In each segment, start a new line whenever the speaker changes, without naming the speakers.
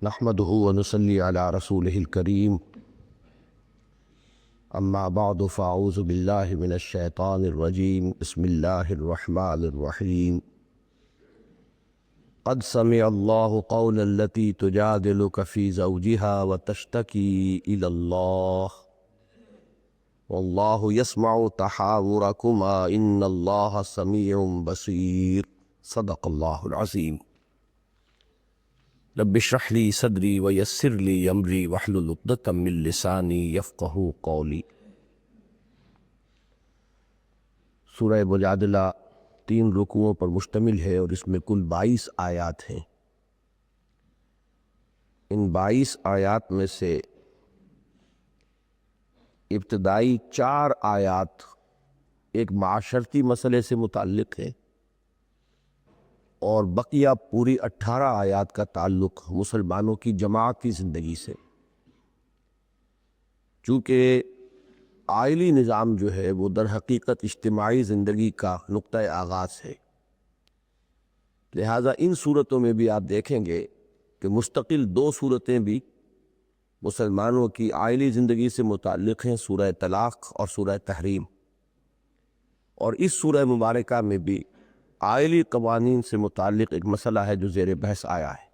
نحمده ونصلي على رسوله الكريم اما بعد فاعوذ بالله من الشيطان الرجيم بسم الله الرحمن الرحيم قد سمع الله قول التي تجادلك في زوجها وتشتكي إلى الله والله يسمع تحاوركما إن الله سميع بصير صدق الله العظيم رب اشرح لي صدري ويسر لي امري واحلل عقدة من لساني يفقهوا قولي۔ سورہ مجادلہ 3 رکوعوں پر مشتمل ہے اور اس میں کل 22 آیات ہیں۔ ان 22 آیات میں سے ابتدائی 4 آیات ایک معاشرتی مسئلے سے متعلق ہے اور بقیہ پوری 18 آیات کا تعلق مسلمانوں کی جماعتی زندگی سے۔ چونکہ عائلی نظام جو ہے وہ در حقیقت اجتماعی زندگی کا نقطۂ آغاز ہے، لہٰذا ان صورتوں میں بھی آپ دیکھیں گے کہ مستقل 2 صورتیں بھی مسلمانوں کی عائلی زندگی سے متعلق ہیں، سورہ طلاق اور سورہ تحریم۔ اور اس سورہ مبارکہ میں بھی عائلی قوانین سے متعلق ایک مسئلہ ہے جو زیر بحث آیا ہے،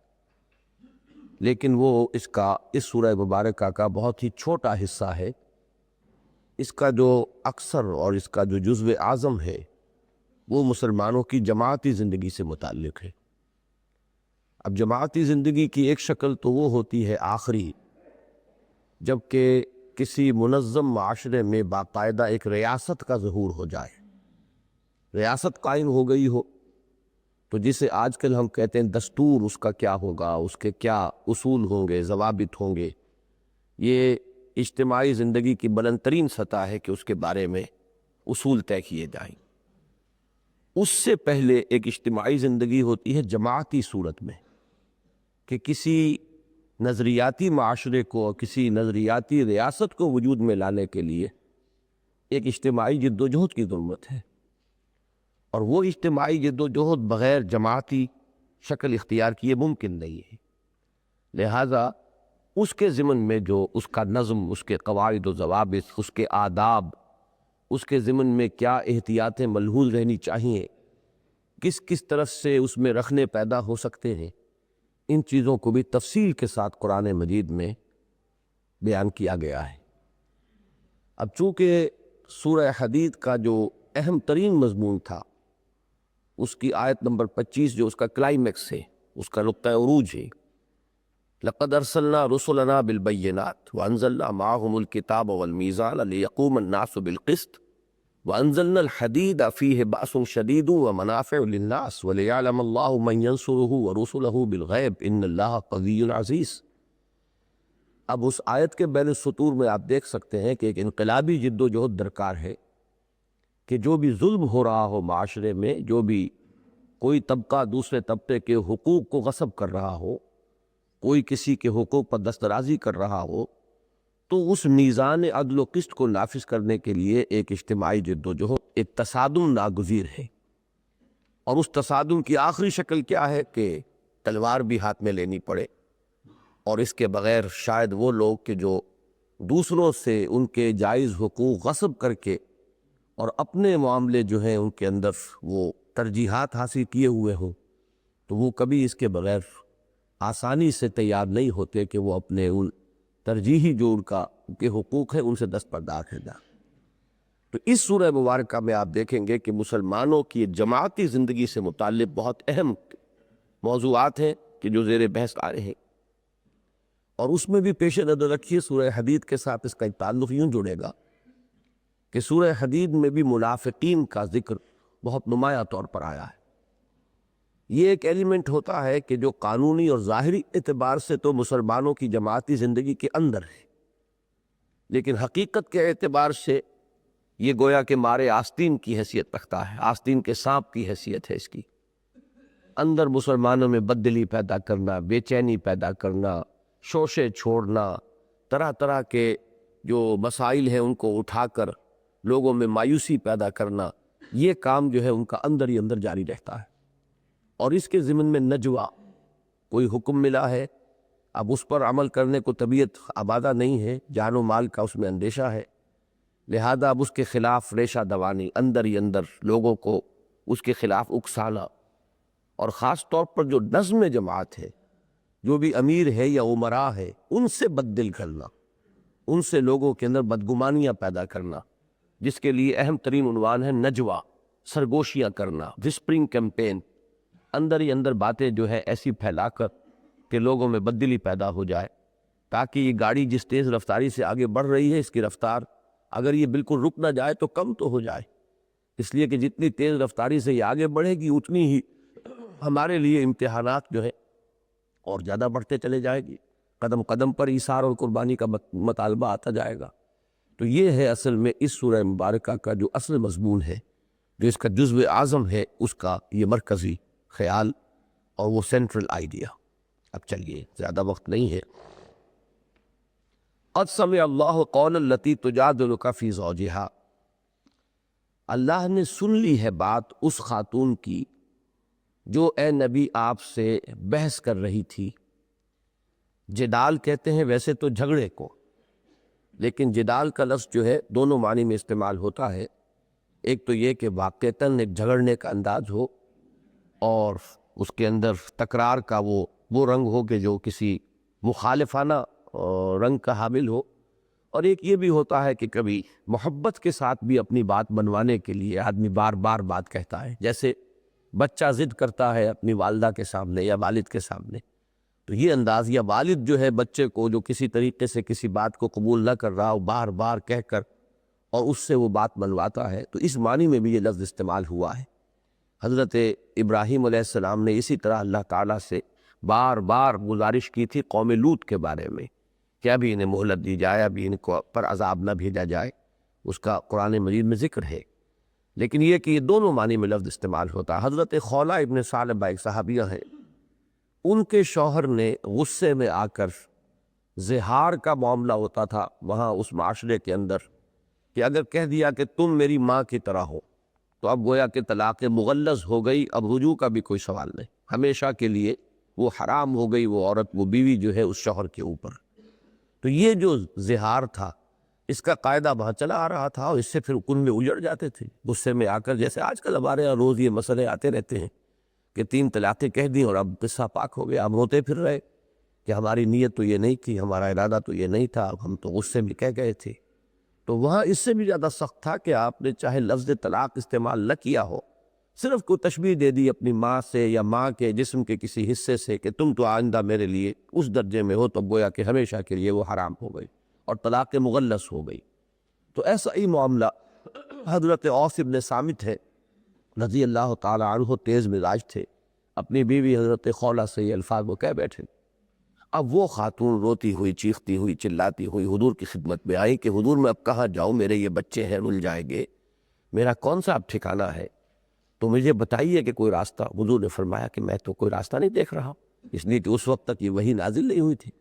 لیکن وہ اس سورہ مبارکہ کا بہت ہی چھوٹا حصہ ہے۔ اس کا جو اکثر اور اس کا جو جزو اعظم ہے وہ مسلمانوں کی جماعتی زندگی سے متعلق ہے۔ اب جماعتی زندگی کی ایک شکل تو وہ ہوتی ہے آخری، جبکہ کسی منظم معاشرے میں باقاعدہ ایک ریاست کا ظہور ہو جائے، ریاست قائم ہو گئی ہو، تو جسے آج کل ہم کہتے ہیں دستور، اس کا کیا ہوگا، اس کے کیا اصول ہوں گے، ضوابط ہوں گے، یہ اجتماعی زندگی کی بلند ترین سطح ہے کہ اس کے بارے میں اصول طے کیے جائیں۔ اس سے پہلے ایک اجتماعی زندگی ہوتی ہے جماعتی صورت میں، کہ کسی نظریاتی معاشرے کو، کسی نظریاتی ریاست کو وجود میں لانے کے لیے ایک اجتماعی جد و جہد کی ضرورت ہے، اور وہ اجتماعی جد و جہد بغیر جماعتی شکل اختیار کیے ممکن نہیں ہے۔ لہٰذا اس کے ضمن میں جو اس کا نظم، اس کے قواعد و ضوابط، اس کے آداب، اس کے ضمن میں کیا احتیاطیں ملحوظ رہنی چاہیے، کس کس طرف سے اس میں رکھنے پیدا ہو سکتے ہیں، ان چیزوں کو بھی تفصیل کے ساتھ قرآن مجید میں بیان کیا گیا ہے۔ اب چونکہ سورہ حدید کا جو اہم ترین مضمون تھا، اس کی آیت نمبر 25 جو اس کا کلائمیکس ہے، اس کا نقطہ عروج ہے، لَقَدْ أَرْسَلْنَا رُسُلَنَا بِالْبَيِّنَاتِ وَأَنزَلْنَا مَعَهُمُ الْكِتَابَ وَالْمِيزَانَ لِيَقُومَ النَّاسُ بِالْقِسْطِ وَأَنزَلْنَا الْحَدِيدَ فِيهِ بَأْسٌ شَدِيدٌ وَمَنَافِعُ لِلنَّاسِ وَلِيَعْلَمَ اللَّهُ مَن يَنصُرُهُ وَرُسُلَهُ بِالْغَيْبِ إِنَّ اللَّهَ قَوِيٌّ عَزِيزٌ۔ اب اس آیت کے بین السطور میں آپ دیکھ سکتے ہیں کہ ایک انقلابی جد و جہد درکار ہے کہ جو بھی ظلم ہو رہا ہو معاشرے میں، جو بھی کوئی طبقہ دوسرے طبقے کے حقوق کو غصب کر رہا ہو، کوئی کسی کے حقوق پر دسترازی کر رہا ہو، تو اس میزان عدل و قسط کو نافذ کرنے کے لیے ایک اجتماعی جد و جہد، ایک تصادم ناگزیر ہے۔ اور اس تصادم کی آخری شکل کیا ہے کہ تلوار بھی ہاتھ میں لینی پڑے، اور اس کے بغیر شاید وہ لوگ کہ جو دوسروں سے ان کے جائز حقوق غصب کر کے اور اپنے معاملے جو ہیں ان کے اندر وہ ترجیحات حاصل کیے ہوئے ہوں، تو وہ کبھی اس کے بغیر آسانی سے تیار نہیں ہوتے کہ وہ اپنے ان ترجیحی جو ان کے حقوق ہیں ان سے دستبردار ہے جائیں۔ تو اس سورہ مبارکہ میں آپ دیکھیں گے کہ مسلمانوں کی جماعتی زندگی سے متعلق بہت اہم موضوعات ہیں کہ جو زیر بحث آ رہے ہیں، اور اس میں بھی پیش نظر رکھیے سورہ حدید کے ساتھ اس کا ایک تعلق یوں جڑے گا کہ سورہ حدید میں بھی منافقین کا ذکر بہت نمایاں طور پر آیا ہے۔ یہ ایک ایلیمنٹ ہوتا ہے کہ جو قانونی اور ظاہری اعتبار سے تو مسلمانوں کی جماعتی زندگی کے اندر ہے، لیکن حقیقت کے اعتبار سے یہ گویا کہ مارے آستین کی حیثیت رکھتا ہے، آستین کے سانپ کی حیثیت ہے اس کی۔ اندر مسلمانوں میں بددلی پیدا کرنا، بے چینی پیدا کرنا، شوشے چھوڑنا، طرح طرح کے جو مسائل ہیں ان کو اٹھا کر لوگوں میں مایوسی پیدا کرنا، یہ کام جو ہے ان کا اندر ہی اندر جاری رہتا ہے۔ اور اس کے ضمن میں نجوہ، کوئی حکم ملا ہے، اب اس پر عمل کرنے کو طبیعت آبادہ نہیں ہے، جان و مال کا اس میں اندیشہ ہے، لہذا اب اس کے خلاف ریشہ دوانی، اندر ہی اندر لوگوں کو اس کے خلاف اکسانا، اور خاص طور پر جو نظم جماعت ہے، جو بھی امیر ہے یا امراء ہے، ان سے بد دل کرنا، ان سے لوگوں کے اندر بدگمانیاں پیدا کرنا، جس کے لیے اہم ترین عنوان ہے نجوہ، سرگوشیاں کرنا، وسپرنگ کیمپین، اندر ہی اندر باتیں جو ہے ایسی پھیلا کر کہ لوگوں میں بددلی پیدا ہو جائے، تاکہ یہ گاڑی جس تیز رفتاری سے آگے بڑھ رہی ہے، اس کی رفتار اگر یہ بالکل رک نہ جائے تو کم تو ہو جائے، اس لیے کہ جتنی تیز رفتاری سے یہ آگے بڑھے گی اتنی ہی ہمارے لیے امتحانات جو ہے اور زیادہ بڑھتے چلے جائے گی، قدم قدم پر ایثار اور قربانی کا مطالبہ آتا جائے گا۔ تو یہ ہے اصل میں اس سورہ مبارکہ کا جو اصل مضمون ہے، جو اس کا جزو اعظم ہے، اس کا یہ مرکزی خیال اور وہ سینٹرل آئیڈیا۔ اب چلیے، زیادہ وقت نہیں ہے۔ قد سمع اللہ قول التی تجادلک فی زوجہا، اللہ نے سن لی ہے بات اس خاتون کی جو اے نبی آپ سے بحث کر رہی تھی۔ جدال کہتے ہیں ویسے تو جھگڑے کو، لیکن جدال کا لفظ جو ہے دونوں معنی میں استعمال ہوتا ہے، ایک تو یہ کہ واقعتاً ایک جھگڑنے کا انداز ہو اور اس کے اندر تکرار کا وہ رنگ ہو کہ جو کسی مخالفانہ رنگ کا حامل ہو، اور ایک یہ بھی ہوتا ہے کہ کبھی محبت کے ساتھ بھی اپنی بات منوانے کے لیے آدمی بار بار بات کہتا ہے، جیسے بچہ ضد کرتا ہے اپنی والدہ کے سامنے یا والد کے سامنے، تو یہ انداز، یا والد جو ہے بچے کو جو کسی طریقے سے کسی بات کو قبول نہ کر رہا ہو، بار بار کہہ کر اور اس سے وہ بات منواتا ہے، تو اس معنی میں بھی یہ لفظ استعمال ہوا ہے۔ حضرت ابراہیم علیہ السلام نے اسی طرح اللہ تعالیٰ سے بار بار گزارش کی تھی قوم لوط کے بارے میں کہ ابھی انہیں مہلت دی جائے، ابھی ان کو پر عذاب نہ بھیجا جائے، اس کا قرآن مجید میں ذکر ہے، لیکن یہ کہ یہ دونوں معنی میں لفظ استعمال ہوتا ہے۔ حضرت خولہ ابن ثعلبہ ایک صحابیہ ہیں، ان کے شوہر نے غصے میں آ کر زہار کا معاملہ ہوتا تھا وہاں اس معاشرے کے اندر، کہ اگر کہہ دیا کہ تم میری ماں کی طرح ہو تو اب گویا کہ طلاق مغلظ ہو گئی، اب رجوع کا بھی کوئی سوال نہیں، ہمیشہ کے لیے وہ حرام ہو گئی، وہ عورت، وہ بیوی جو ہے اس شوہر کے اوپر۔ تو یہ جو زہار تھا اس کا قاعدہ وہاں چلا آ رہا تھا، اور اس سے پھر کن میں اجڑ جاتے تھے غصے میں آ کر، جیسے آج کل ہمارے یہاں روز یہ مسئلے آتے رہتے ہیں کہ 3 طلاقیں کہہ دیں اور اب قصہ پاک ہو گیا، اب روتے پھر رہے کہ ہماری نیت تو یہ نہیں تھی، ہمارا ارادہ تو یہ نہیں تھا، ہم تو غصے میں کہہ گئے تھے۔ تو وہاں اس سے بھی زیادہ سخت تھا کہ آپ نے چاہے لفظ طلاق استعمال نہ کیا ہو، صرف کوئی تشبیہ دے دی اپنی ماں سے یا ماں کے جسم کے کسی حصے سے کہ تم تو آئندہ میرے لیے اس درجے میں ہو، تو گویا کہ ہمیشہ کے لیے وہ حرام ہو گئی اور طلاق مغلظ ہو گئی۔ تو ایسا ہی معاملہ حضرت اوس بن صامت ہے رضی اللہ تعالی عنہ، تیز مزاج تھے، اپنی بیوی حضرت خولہ سے یہ الفاظ وہ کہہ بیٹھے۔ اب وہ خاتون روتی ہوئی، چیختی ہوئی، چلاتی ہوئی حضور کی خدمت میں آئی کہ حضور میں اب کہاں جاؤں، میرے یہ بچے ہیں، رل جائیں گے، میرا کون سا اب ٹھکانہ ہے، تو مجھے بتائیے کہ کوئی راستہ۔ حضور نے فرمایا کہ میں تو کوئی راستہ نہیں دیکھ رہا، اس لیے کہ اس وقت تک یہ وحی نازل نہیں ہوئی تھی۔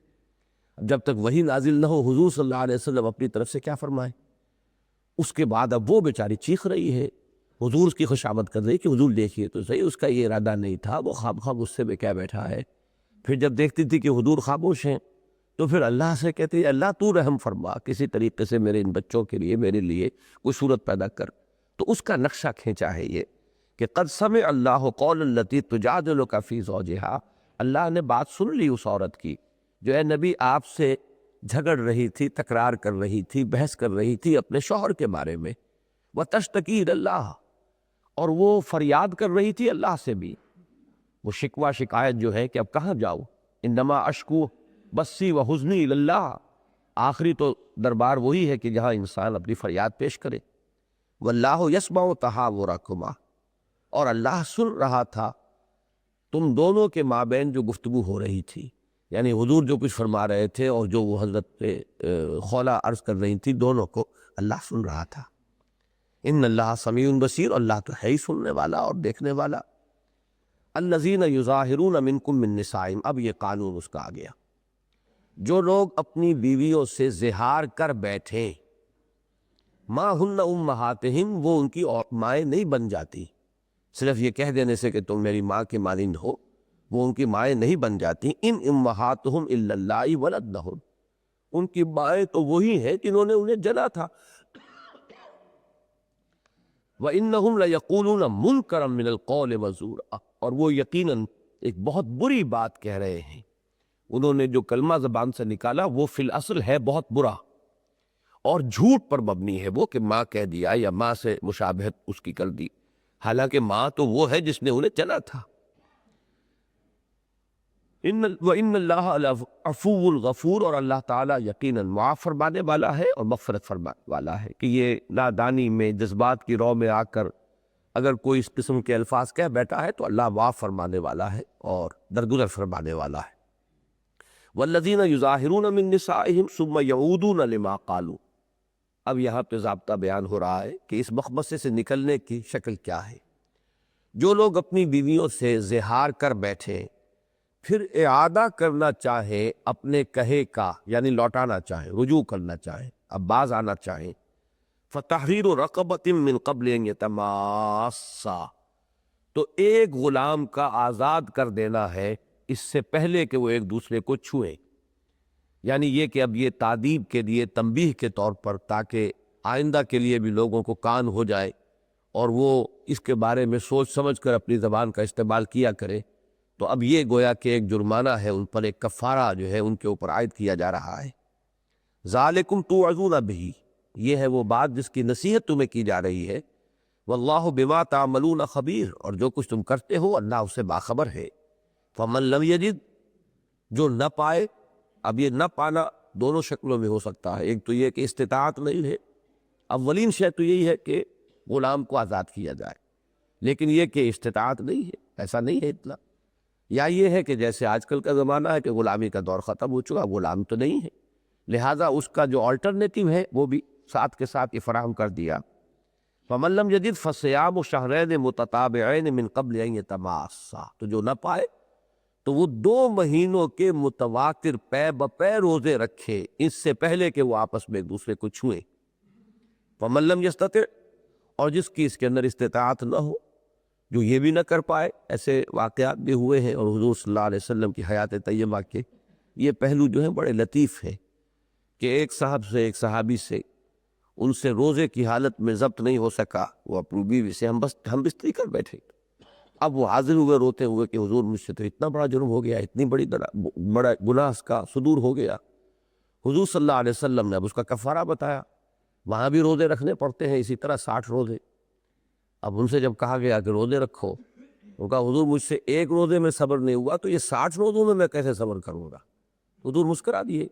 جب تک وحی نازل نہ ہو حضور صلی اللہ علیہ وسلم اپنی طرف سے کیا فرمائیں؟ اس کے بعد اب وہ بیچاری چیخ رہی ہے، حضور اس کی خوشامد کر رہی کہ حضور دیکھیے تو صحیح، اس کا یہ ارادہ نہیں تھا، وہ خواب خواب غصے میں کیا بیٹھا ہے۔ پھر جب دیکھتی تھی کہ حضور خاموش ہیں تو پھر اللہ سے کہتی ہے اللہ تو رحم فرما، کسی طریقے سے میرے ان بچوں کے لیے، میرے لیے کوئی صورت پیدا کر۔ تو اس کا نقشہ کھینچا ہے یہ کہ قد سمع اللہ قول التی تجادلک فی زوجہا، اللہ نے بات سن لی اس عورت کی جو اے نبی آپ سے جھگڑ رہی تھی، تکرار کر رہی تھی، بحث کر رہی تھی اپنے شوہر کے بارے میں، وتشتکی الی اللہ، اور وہ فریاد کر رہی تھی اللہ سے بھی، وہ شکوہ شکایت جو ہے کہ اب کہاں جاؤ، انما اشکو بسی و حزنی الی اللہ، آخری تو دربار وہی ہے کہ جہاں انسان اپنی فریاد پیش کرے۔ واللہ یسمع تحاورکما، اور اللہ سن رہا تھا تم دونوں کے مابین جو گفتگو ہو رہی تھی، یعنی حضور جو کچھ فرما رہے تھے اور جو وہ حضرت خولہ عرض کر رہی تھی، دونوں کو اللہ سن رہا تھا۔ ان اللہ سمیع بصیر، اللہ تو ہے ہی سننے والا اور دیکھنے والا۔ الذین یظاہرون منکم من نسائہم، اب یہ قانون اس کا آ گیا، جو لوگ اپنی بیویوں سے زہار کر بیٹھیں، ما ہن امہاتہم، وہ ان کی مائیں نہیں بن جاتی، صرف یہ کہہ دینے سے کہ تم میری ماں کے مانند ہو وہ ان کی مائیں نہیں بن جاتی. ان امہاتہم الا اللہ ولدنہم، ان کی مائیں تو وہی ہیں جنہوں نے انہیں جنا تھا. وَإِنَّهُمْ لَيَقُولُونَ مُنْكَرًا مِنَ الْقَوْلِ وَزُورًا، اور وہ یقیناً ایک بہت بری بات کہہ رہے ہیں. انہوں نے جو کلمہ زبان سے نکالا وہ فی الاصل ہے بہت برا، اور جھوٹ پر مبنی ہے وہ کہ ماں کہہ دیا یا ماں سے مشابہت اس کی کر دی، حالانکہ ماں تو وہ ہے جس نے انہیں چنا تھا. وَإِنَّ اللَّهَ لَعَفُوٌّ غَفُورٌ، اور اللہ تعالیٰ یقیناً معاف فرمانے والا ہے اور مغفرت فرمانے والا ہے. کہ یہ نادانی میں جذبات کی رو میں آ کر اگر کوئی اس قسم کے الفاظ کہہ بیٹھا ہے تو اللہ معاف فرمانے والا ہے اور درگزر فرمانے والا ہے. وَالَّذِينَ يُظَاهِرُونَ مِن نِّسَائِهِمْ ثُمَّ يَعُودُونَ لِمَا قَالُوا. اب یہاں پہ ضابطہ بیان ہو رہا ہے کہ اس مخمصے سے نکلنے کی شکل کیا ہے. جو لوگ اپنی بیویوں سے زہار کر بیٹھے پھر اعادہ کرنا چاہیں اپنے کہے کا، یعنی لوٹانا چاہیں، رجوع کرنا چاہیں، اب باز آنا چاہیں، فَتَحْرِيرُ رَقَبَةٍ مِّن قَبْلِ أَن يَتَمَاسَّا، تو ایک غلام کا آزاد کر دینا ہے اس سے پہلے کہ وہ ایک دوسرے کو چھوئیں. یعنی یہ کہ اب یہ تادیب کے لیے، تنبیہ کے طور پر، تاکہ آئندہ کے لیے بھی لوگوں کو کان ہو جائے اور وہ اس کے بارے میں سوچ سمجھ کر اپنی زبان کا استعمال کیا کرے. تو اب یہ گویا کہ ایک جرمانہ ہے ان پر، ایک کفارہ جو ہے ان کے اوپر عائد کیا جا رہا ہے. ذالکم توعظون بہ، یہ ہے وہ بات جس کی نصیحت تمہیں کی جا رہی ہے. واللہ بما تعملون خبیر، اور جو کچھ تم کرتے ہو اللہ اسے باخبر ہے. فمن لم یجد، جو نہ پائے، اب یہ نہ پانا دونوں شکلوں میں ہو سکتا ہے. ایک تو یہ کہ استطاعت نہیں ہے، اولین شے تو یہی ہے کہ غلام کو آزاد کیا جائے، لیکن یہ کہ استطاعت نہیں ہے، ایسا نہیں ہے اتنا. یا یہ ہے کہ جیسے آج کل کا زمانہ ہے کہ غلامی کا دور ختم ہو چکا، غلام تو نہیں ہے، لہٰذا اس کا جو آلٹرنیٹو ہے وہ بھی ساتھ کے ساتھ یہ فراہم کر دیا. فَمَن لَّمْ يَجِدْ فَصِيَامُ شَهْرَيْنِ مُتَتَابِعَيْنِ مِن قَبْلِ أَن يَتَمَاسَّا، تو جو نہ پائے تو وہ 2 مہینوں کے متواتر پے بپے روزے رکھے اس سے پہلے کہ وہ آپس میں ایک دوسرے کو چھوئیں. فَمَن لَّمْ يَسْتَطِعْ، اور جس کی اس کے اندر استطاعت نہ ہو، جو یہ بھی نہ کر پائے. ایسے واقعات بھی ہوئے ہیں، اور حضور صلی اللہ علیہ وسلم کی حیات طیبہ کے یہ پہلو جو ہیں بڑے لطیف ہیں کہ ایک صاحب سے، ایک صحابی سے، ان سے روزے کی حالت میں ضبط نہیں ہو سکا. وہ اپنی بیوی سے ہم بستری کر بیٹھے. اب وہ حاضر ہوئے روتے ہوئے کہ حضور مجھ سے تو اتنا بڑا جرم ہو گیا، اتنی بڑا گناہ کا صدور ہو گیا. حضور صلی اللہ علیہ وسلم نے اب اس کا کفارہ بتایا. وہاں بھی روزے رکھنے پڑتے ہیں اسی طرح 60 روزے. اب ان سے جب کہا گیا کہ روزے رکھو، وہ کہا حضور مجھ سے ایک روزے میں صبر نہیں ہوا تو یہ 60 روزوں میں کیسے صبر کروں گا. حضور مسکرا دیے.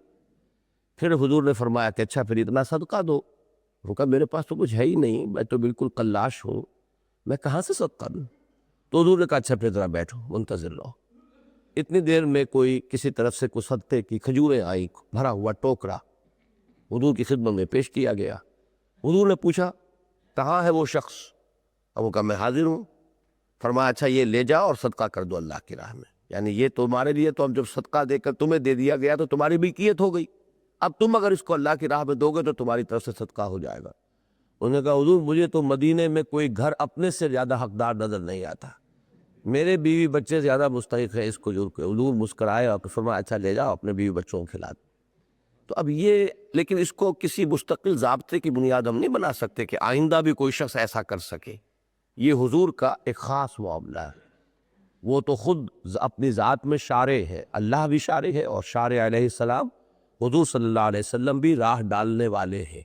پھر حضور نے فرمایا کہ اچھا پھر اتنا صدقہ دو. وہ کہا میرے پاس تو کچھ ہے ہی نہیں، میں تو بالکل قلاش ہوں، میں کہاں سے صدقہ دوں. تو حضور نے کہا اچھا پھر ذرا بیٹھو، منتظر رہو. اتنی دیر میں کوئی کسی طرف سے کوئی صدقے کی کھجوریں آئیں، بھرا ہوا ٹوکرا حضور کی خدمت میں پیش کیا گیا. حضور نے پوچھا کہاں ہے وہ شخص؟ اب وہ کہا میں حاضر ہوں. فرمایا اچھا یہ لے جاؤ اور صدقہ کر دو اللہ کی راہ میں. یعنی یہ تمہارے لیے تو اب جب صدقہ دے کر تمہیں دے دیا گیا تو تمہاری ملکیت ہو گئی، اب تم اگر اس کو اللہ کی راہ میں دو گے تو تمہاری طرف سے صدقہ ہو جائے گا. انہوں نے کہا حضور مجھے تو مدینے میں کوئی گھر اپنے سے زیادہ حقدار نظر نہیں آتا، میرے بیوی بچے زیادہ مستحق ہیں اس کو جرم کے. حضور مسکرائے اور فرمایا اچھا لے جاؤ اپنے بیوی بچوں کو کھلا دو. تو اب یہ، لیکن اس کو کسی مستقل ضابطے کی بنیاد ہم نہیں بنا سکتے کہ آئندہ بھی کوئی شخص ایسا کر سکے. یہ حضور کا ایک خاص معاملہ ہے. وہ تو خود اپنی ذات میں شارع ہے، اللہ بھی شارع ہے، اور شارع علیہ السلام حضور صلی اللہ علیہ وسلم بھی راہ ڈالنے والے ہیں،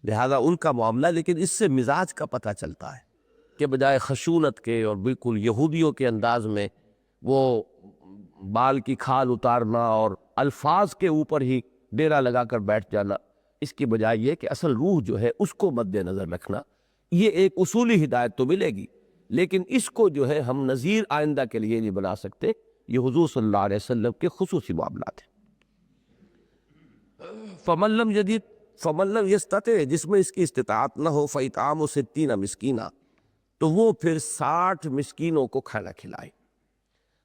لہذا ان کا معاملہ. لیکن اس سے مزاج کا پتہ چلتا ہے کہ بجائے خشونت کے اور بالکل یہودیوں کے انداز میں وہ بال کی کھال اتارنا اور الفاظ کے اوپر ہی ڈیرا لگا کر بیٹھ جانا، اس کی بجائے یہ کہ اصل روح جو ہے اس کو مد نظر رکھنا. یہ ایک اصولی ہدایت تو ملے گی، لیکن اس کو جو ہے ہم نظیر آئندہ کے لیے نہیں بنا سکتے. یہ حضور صلی اللہ علیہ وسلم کے خصوصی معاملات ہیں. فَمَن لَّمْ يَجِدْ فَمَن لَّمْ يَسْتَطِعْ، جس میں اس کی استطاعت نہ ہو، فَإِطْعَامُ 60 مسکینہ، تو وہ پھر 60 مسکینوں کو کھانا کھلائے.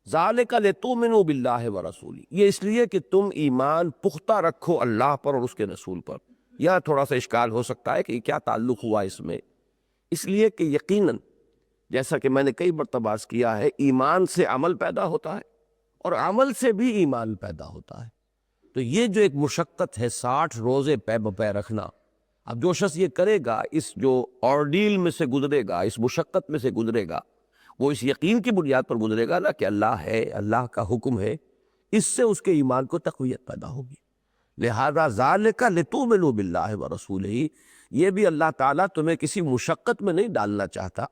ذَلِكَ لِتُؤْمِنُوا بِاللَّهِ وَرَسُولِهِ، یہ اس لیے کہ تم ایمان پختہ رکھو اللہ پر اور اس کے رسول پر. یہاں تھوڑا سا اشکال ہو سکتا ہے کہ کیا تعلق ہوا اس میں. اس لیے کہ یقیناً جیسا کہ میں نے کئی مرتبہ عرض کیا ہے، ایمان سے عمل پیدا ہوتا ہے اور عمل سے بھی ایمان پیدا ہوتا ہے۔ تو یہ جو ایک مشقت ہے 60 روزے پے بپے رکھنا، اب جو شخص یہ کرے گا، اس جو آرڈیل میں سے گزرے گا، اس مشقت میں سے گزرے گا، وہ اس یقین کی بنیاد پر گزرے گا نا کہ اللہ ہے، اللہ کا حکم ہے، اس سے اس کے ایمان کو تقویت پیدا ہوگی۔ لہذا ذالک لتؤمنوا باللہ ورسولہ، یہ بھی اللہ تعالیٰ تمہیں کسی مشقت میں نہیں ڈالنا چاہتا،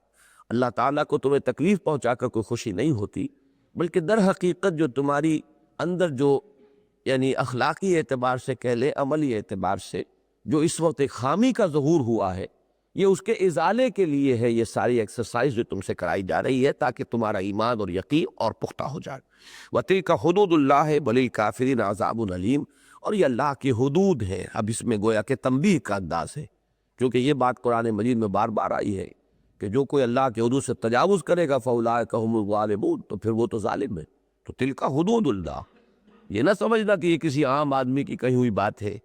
اللہ تعالیٰ کو تمہیں تکلیف پہنچا کر کوئی خوشی نہیں ہوتی، بلکہ در حقیقت جو تمہاری اندر جو یعنی اخلاقی اعتبار سے کہہ لیں، عملی اعتبار سے جو اس وقت ایک خامی کا ظہور ہوا ہے، یہ اس کے ازالے کے لیے ہے، یہ ساری ایکسرسائز جو تم سے کرائی جا رہی ہے تاکہ تمہارا ایمان اور یقین اور پختہ ہو جائے۔ وَتِلْكَ حُدُودُ اللَّهِ وَلِلْكَافِرِينَ عَذَابٌ أَلِيمٌ، اور یہ اللہ کی حدود ہیں۔ اب اس میں گویا کہ تنبیہ کا انداز ہے، کیونکہ یہ بات قرآن مجید میں بار بار آئی ہے کہ جو کوئی اللہ کے حدود سے تجاوز کرے گا فَأُولَٰئِكَ هُمُ الظَّالِمُونَ، تو پھر وہ تو ظالم ہے۔ تو تلک حدود اللہ، یہ نہ سمجھنا کہ یہ کسی عام آدمی کی کہی ہوئی بات ہے،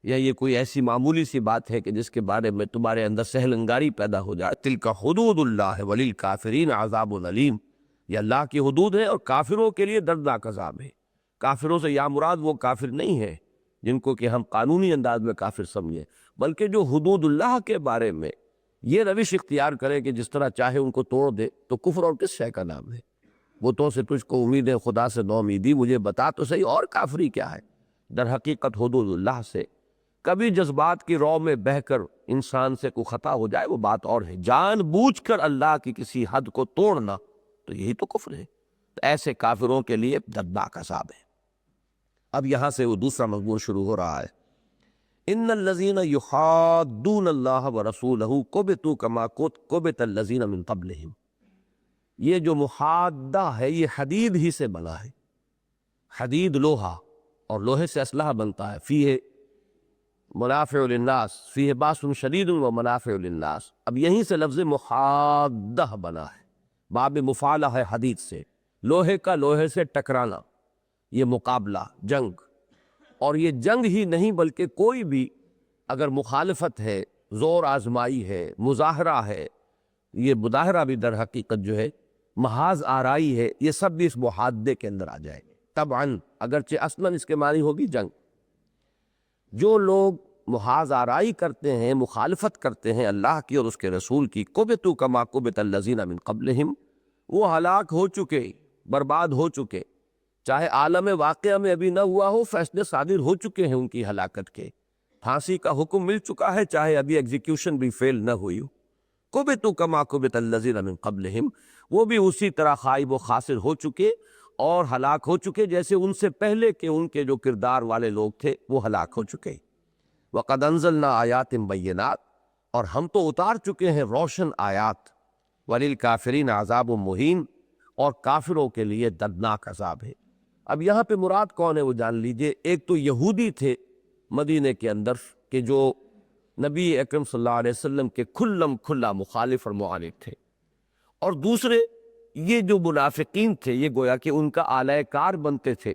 یا یہ کوئی ایسی معمولی سی بات ہے کہ جس کے بارے میں تمہارے اندر سہل انگاری پیدا ہو جائے۔ تلک حدود اللہ وللکافرین عذاب علیم، یہ اللہ کی حدود ہے اور کافروں کے لیے دردناک عذاب ہے۔ کافروں سے یا مراد وہ کافر نہیں ہے جن کو کہ ہم قانونی انداز میں کافر سمجھیں، بلکہ جو حدود اللہ کے بارے میں یہ روش اختیار کرے کہ جس طرح چاہے ان کو توڑ دے، تو کفر اور کس شے کا نام ہے؟ بتوں سے تجھ کو امید ہے، خدا سے نو امیدی، مجھے بتا تو صحیح اور کافری کیا ہے؟ در حقیقت حدود اللہ سے کبھی جذبات کی رو میں بہہ کر انسان سے کوئی خطا ہو جائے وہ بات اور ہے، جان بوجھ کر اللہ کی کسی حد کو توڑنا تو یہی تو کفر ہے۔ تو ایسے کافروں کے لیے دردناک عذاب ہے۔ اب یہاں سے وہ دوسرا مضمون شروع ہو رہا ہے، ان الذین یحادون اللہ ورسولہ کبتوا کما کبت الذین من قبلہم۔ یہ جو محادہ ہے یہ حدید ہی سے بنا ہے، حدید لوہا، اور لوہے سے اسلحہ بنتا ہے، فیہ منافع للناس، فیہ باس شدید و منافع للناس۔ اب یہیں سے لفظ محادہ بنا ہے، باب مفعلہ ہے حدید سے، لوہے کا لوہے سے ٹکرانا، یہ مقابلہ، جنگ۔ اور یہ جنگ ہی نہیں بلکہ کوئی بھی اگر مخالفت ہے، زور آزمائی ہے، مظاہرہ ہے، یہ مظاہرہ بھی در حقیقت جو ہے محاذ آرائی ہے، یہ سب بھی اس محادے کے اندر آ جائیں گے طبعاً، اگرچہ اصلاً اس کے معنی ہوگی جنگ۔ جو لوگ محاذ آرائی کرتے ہیں، مخالفت کرتے ہیں اللہ کی اور اس کے رسول کی، کبتوا کما کبت الذین من قبلہم، وہ ہلاک ہو چکے، برباد ہو چکے، چاہے عالم واقعہ میں ابھی نہ ہوا ہو، فیصلے صادر ہو چکے ہیں ان کی ہلاکت کے، پھانسی کا حکم مل چکا ہے، چاہے ابھی ایگزیکیوشن بھی فیل نہ ہوئی ہو۔ کبتوا کما کبت الذین من قبلہم، وہ بھی اسی طرح خائب و خاسر ہو چکے اور ہلاک ہو چکے جیسے ان سے پہلے کے ان کے جو کردار والے لوگ تھے وہ ہلاک ہو چکے۔ وَقَدْ أَنزَلْنَا آيَاتٍ بَيِّنَاتٍ، اور ہم تو اتار چکے ہیں روشن آیات، وَلِلْكَافِرِينَ عَذَابٌ مُّهِينٌ، اور کافروں کے لیے دردناک عذاب ہے۔ اب یہاں پہ مراد کون ہے وہ جان لیجئے۔ ایک تو یہودی تھے مدینے کے اندر کہ جو نبی اکرم صلی اللہ علیہ وسلم کے کھلم کھلا مخالف اور معاند تھے، اور دوسرے یہ جو منافقین تھے، یہ گویا کہ ان کا آلۂ کار بنتے تھے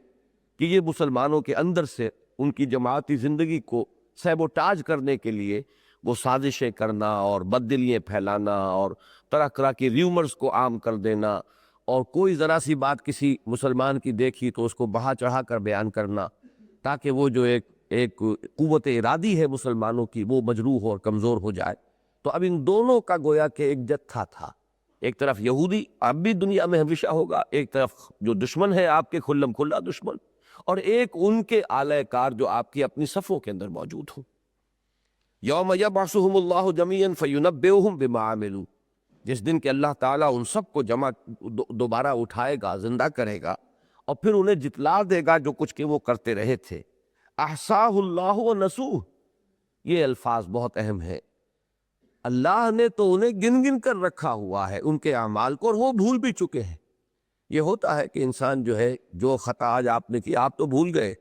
کہ یہ مسلمانوں کے اندر سے ان کی جماعتی زندگی کو سیبوٹاج کرنے کے لیے وہ سازشیں کرنا اور بددلیاں پھیلانا اور طرح طرح کی ریومرز کو عام کر دینا، اور کوئی ذرا سی بات کسی مسلمان کی دیکھی تو اس کو بڑھا چڑھا کر بیان کرنا، تاکہ وہ جو ایک قوت ارادی ہے مسلمانوں کی وہ مجروح اور کمزور ہو جائے۔ تو اب ان دونوں کا گویا کہ ایک جتھا تھا، ایک طرف یہودی اب بھی دنیا میں ہمیشہ ہوگا، ایک طرف جو دشمن ہے آپ کے کھلم کھلا دشمن، اور ایک ان کے آلۂ کار جو آپ کی اپنی صفوں کے اندر موجود ہوں۔ یوم یبعثہم اللہ جمیعا فینبئہم بما عملوا، جس دن کہ اللہ تعالیٰ ان سب کو جمع دوبارہ اٹھائے گا، زندہ کرے گا، اور پھر انہیں جتلا دے گا جو کچھ کہ وہ کرتے رہے تھے۔ احصاہ اللہ ونسوہ، یہ الفاظ بہت اہم ہے۔ اللہ نے تو انہیں گن گن کر رکھا ہوا ہے ان کے اعمال کو، اور وہ بھول بھی چکے ہیں۔ یہ ہوتا ہے کہ انسان جو ہے جو خطا آج آپ نے کی آپ تو بھول گئے،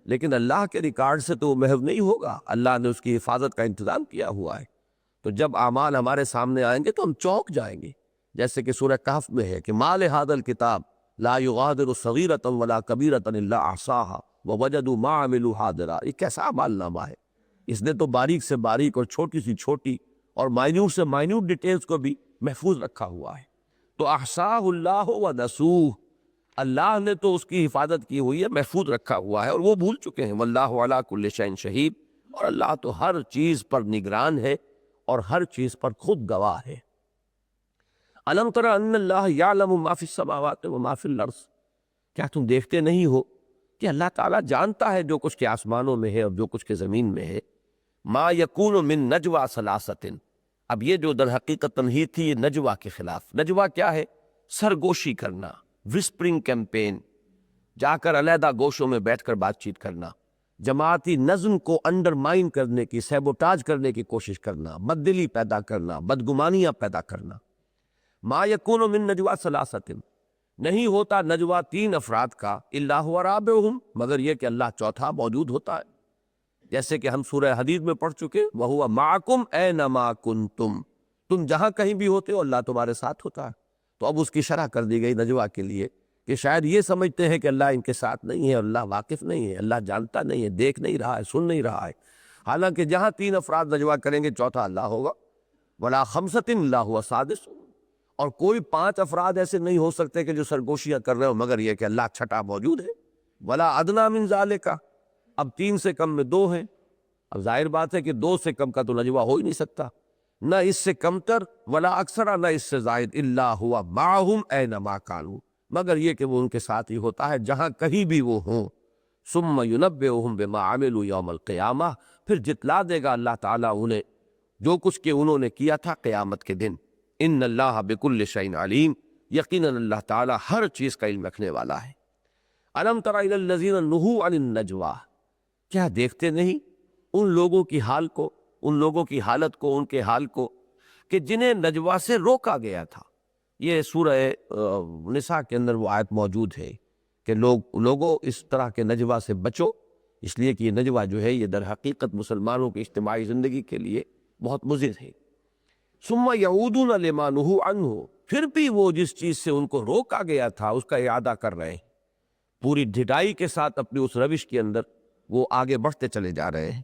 لیکن اللہ کے ریکارڈ سے تو وہ محو نہیں ہوگا، اللہ نے اس کی حفاظت کا انتظام کیا ہوا ہے۔ تو جب اعمال ہمارے سامنے آئیں گے تو ہم چونک جائیں گے، جیسے کہ سورہ کہف میں ہے کہ ما لہذا الکتاب لا یغادر صغیرۃ ولا کبیرۃ الا احصاها ووجدوا ما عملوا حاضرا، یہ کیسا اعمال نامہ ہے، اس نے تو باریک سے باریک اور چھوٹی سے چھوٹی اور مائنیوٹ سے مائنیوٹ ڈیٹیلز کو بھی محفوظ رکھا ہوا ہے۔ تو احصاہ اللہ ونسوہ، اللہ نے تو اس کی حفاظت کی ہوئی ہے، محفوظ رکھا ہوا ہے، اور وہ بھول چکے ہیں۔ واللہ علی کل شیء شہید، اور اللہ تو ہر چیز پر نگران ہے اور ہر چیز پر خود گواہ ہے۔ الم تر ان اللہ یعلم ما فی السماوات و ما فی الارض، کیا تم دیکھتے نہیں ہو کہ اللہ تعالیٰ جانتا ہے جو کچھ کے آسمانوں میں ہے اور جو کچھ کے زمین میں ہے۔ ما یکون من نجوا ثلاثۃ، اب یہ جو در حقیقت تنہید تھی یہ نجوا کے خلاف۔ نجوا کیا ہے؟ سرگوشی کرنا، وسپرنگ کیمپین، جا کر علیحدہ گوشوں میں بیٹھ کر بات چیت کرنا، جماعتی نظم کو انڈرمائن کرنے کی، سیبوٹاج کرنے کی کوشش کرنا، بددلی پیدا کرنا، بدگمانیاں پیدا کرنا۔ ما یکون من نجوا ثلاثۃ، نہیں ہوتا نجوا تین افراد کا، الا هو رابعهم، مگر یہ کہ اللہ چوتھا موجود ہوتا ہے، جیسے کہ ہم سورہ حدید میں پڑھ چکے، وَهُوَ مَعَكُمْ أَيْنَمَا كُنْتُمْ، تم جہاں کہیں بھی ہوتے ہو اللہ تمہارے ساتھ ہوتا ہے۔ تو اب اس کی شرح کر دی گئی نجوا کے لیے کہ شاید یہ سمجھتے ہیں کہ اللہ ان کے ساتھ نہیں ہے، اللہ واقف نہیں ہے، اللہ جانتا نہیں ہے، دیکھ نہیں رہا ہے، سن نہیں رہا ہے، حالانکہ جہاں تین افراد نجوا کریں گے چوتھا اللہ ہوگا۔ وَلَا خَمْسَةٍ إِلَّا هُوَ سَادِسُهُمْ، اور کوئی پانچ افراد ایسے نہیں ہو سکتے کہ جو سرگوشیاں کر رہے ہو مگر یہ کہ اللہ چھٹا موجود ہے۔ وَلَا أَدْنَىٰ مِنْ ذَلِكَ، اب تین سے کم میں دو ہیں، اب ظاہر بات ہے کہ دو سے کم کا تو نجوا ہو ہی نہیں سکتا، نہ اس سے کم تر، ولا اکثر، نہ اس سے زائد، الا ہوا معہم اینما کانوا، مگر یہ کہ وہ ان کے ساتھ ہی ہوتا ہے جہاں کہیں بھی وہ ہوں۔ ثم ینبئہم بما عملوا یوم القیامہ، پھر جتلا دے گا اللہ تعالیٰ انہیں جو کچھ کہ انہوں نے کیا تھا قیامت کے دن۔ ان اللہ بکل شیء علیم، یقیناً اللہ تعالیٰ ہر چیز کا علم رکھنے والا ہے۔ الم تر الی الذین نہوا عن النجوی، کیا دیکھتے نہیں ان لوگوں کی حال کو، ان لوگوں کی حالت کو، ان کے حال کو کہ جنہیں نجوا سے روکا گیا تھا۔ یہ سورہ نساء کے اندر وہ آیت موجود ہے کہ لوگوں اس طرح کے نجوا سے بچو، اس لیے کہ یہ نجوا جو ہے یہ در حقیقت مسلمانوں کی اجتماعی زندگی کے لیے بہت مضر ہے۔ ثم یعودون لما نہوا عنہ، پھر بھی وہ جس چیز سے ان کو روکا گیا تھا اس کا اعادہ کر رہے ہیں، پوری ڈھٹائی کے ساتھ اپنی اس روش کے اندر وہ آگے بڑھتے چلے جا رہے ہیں۔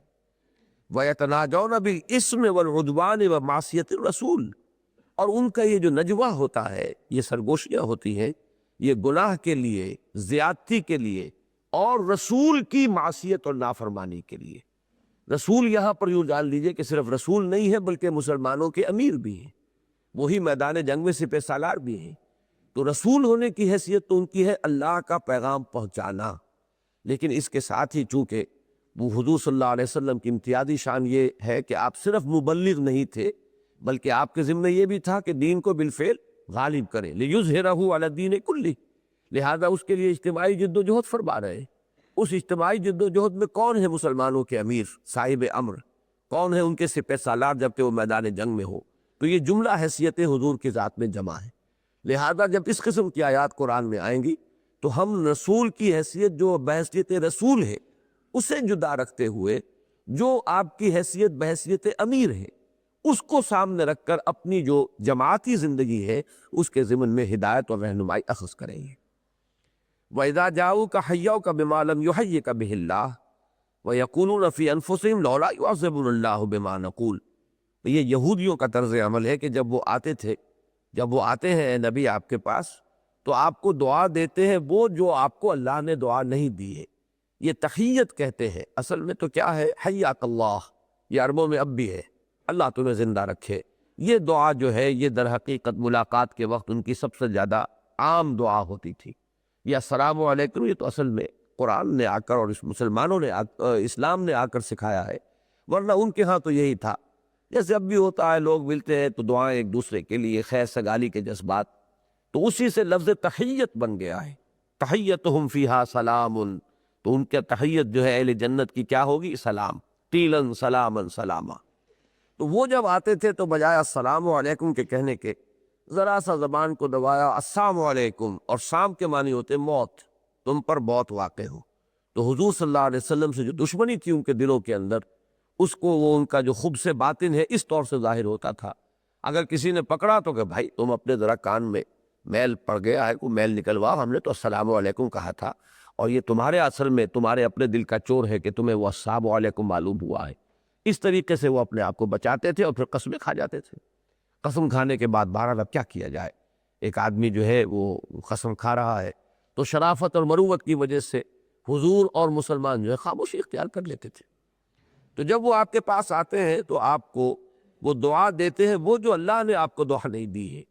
وَيَتَنَاجَوْنَ بِالْإِثْمِ وَالْعُدْوَانِ وَمَعْصِيَتِ الرَّسُولِ، اور ان کا یہ جو نجوا ہوتا ہے، یہ سرگوشیاں ہوتی ہیں، یہ گناہ کے لیے، زیادتی کے لیے، اور رسول کی معصیت اور نافرمانی کے لیے۔ رسول یہاں پر یوں جان لیجئے کہ صرف رسول نہیں ہے بلکہ مسلمانوں کے امیر بھی ہیں، وہی میدان جنگ میں سپہ سالار بھی ہیں۔ تو رسول ہونے کی حیثیت تو ان کی ہے اللہ کا پیغام پہنچانا، لیکن اس کے ساتھ ہی چونکہ وہ حضور صلی اللہ علیہ وسلم کی امتیازی شان یہ ہے کہ آپ صرف مبلغ نہیں تھے بلکہ آپ کے ذمہ یہ بھی تھا کہ دین کو بالفعل غالب کریں، لِیُظْہِرَہُ عَلَى الدِّینِ کُلِّہ، لہذا اس کے لیے اجتماعی جد و جہد فرما رہے ہیں۔ اس اجتماعی جد و جہد میں کون ہے مسلمانوں کے امیر، صاحب امر، کون ہے ان کے سپہ سالار جبکہ وہ میدان جنگ میں ہو؟ تو یہ جملہ حیثیت حضور کی ذات میں جمع ہے۔ لہذا جب اس قسم کی آیات قرآن میں آئیں گی تو ہم رسول کی حیثیت جو بحیثیت رسول ہے اسے جدا رکھتے ہوئے جو آپ کی حیثیت بحیثیت امیر ہے اس کو سامنے رکھ کر اپنی جو جماعتی زندگی ہے اس کے ضمن میں ہدایت اور رہنمائی اخذ کریں گے۔ وَإِذَا جَاءُوكَ حَيَّوْكَ بِمَا لَمْ يُحَيِّكَ بِهِ اللَّهُ وَيَقُولُونَ فِي أَنفُسِهِمْ لَوْلَا يُعَذِّبُنَا اللَّهُ بِمَا نَقُولُ، یہ یہودیوں کا طرز عمل ہے کہ جب وہ آتے ہیں اے نبی آپ کے پاس تو آپ کو دعا دیتے ہیں وہ جو آپ کو اللہ نے دعا نہیں دی ہے، یہ تحیت کہتے ہیں، اصل میں تو کیا ہے، حیاک اللہ، یہ عربوں میں اب بھی ہے، اللہ تمہیں زندہ رکھے۔ یہ دعا جو ہے یہ در حقیقت ملاقات کے وقت ان کی سب سے زیادہ عام دعا ہوتی تھی۔ یہ السلام علیکم، یہ تو اصل میں قرآن نے آ کر اور مسلمانوں نے اسلام نے آ کر سکھایا ہے، ورنہ ان کے ہاں تو یہی تھا۔ جیسے اب بھی ہوتا ہے، لوگ ملتے ہیں تو دعائیں ایک دوسرے کے لیے، خیر سگالی کے جذبات، تو اسی سے لفظ تحیت بن گیا ہے۔ تحیتہم فیہا سلام، تو ان کا تحیت جو ہے اہل جنت کی کیا ہوگی؟ سلام، قیلاً سلاما سلاما۔ تو وہ جب آتے تھے تو بجائے السلام علیکم کے کہنے کے ذرا سا زبان کو دبایا السلام علیکم، اور سام کے معنی ہوتے موت، تم پر موت واقع ہو۔ تو حضور صلی اللہ علیہ وسلم سے جو دشمنی تھی ان کے دلوں کے اندر، اس کو وہ ان کا جو خبث باطن ہے اس طور سے ظاہر ہوتا تھا۔ اگر کسی نے پکڑا تو کہ بھائی تم اپنے ذرا کان میں میل پڑ گیا ہے، کوئی میل نکلواؤ، ہم نے تو السلام علیکم کہا تھا، اور یہ تمہارے اصل میں تمہارے اپنے دل کا چور ہے کہ تمہیں وہ السلام علیکم معلوم ہوا ہے۔ اس طریقے سے وہ اپنے آپ کو بچاتے تھے اور پھر قسمیں کھا جاتے تھے۔ قسم کھانے کے بعد بہرحال اب کیا کیا جائے، ایک آدمی جو ہے وہ قسم کھا رہا ہے تو شرافت اور مروت کی وجہ سے حضور اور مسلمان جو ہے خاموشی اختیار کر لیتے تھے. تو جب وہ آپ کے پاس آتے ہیں تو آپ کو وہ دعا دیتے ہیں وہ جو اللہ نے آپ کو دعا نہیں دی ہے.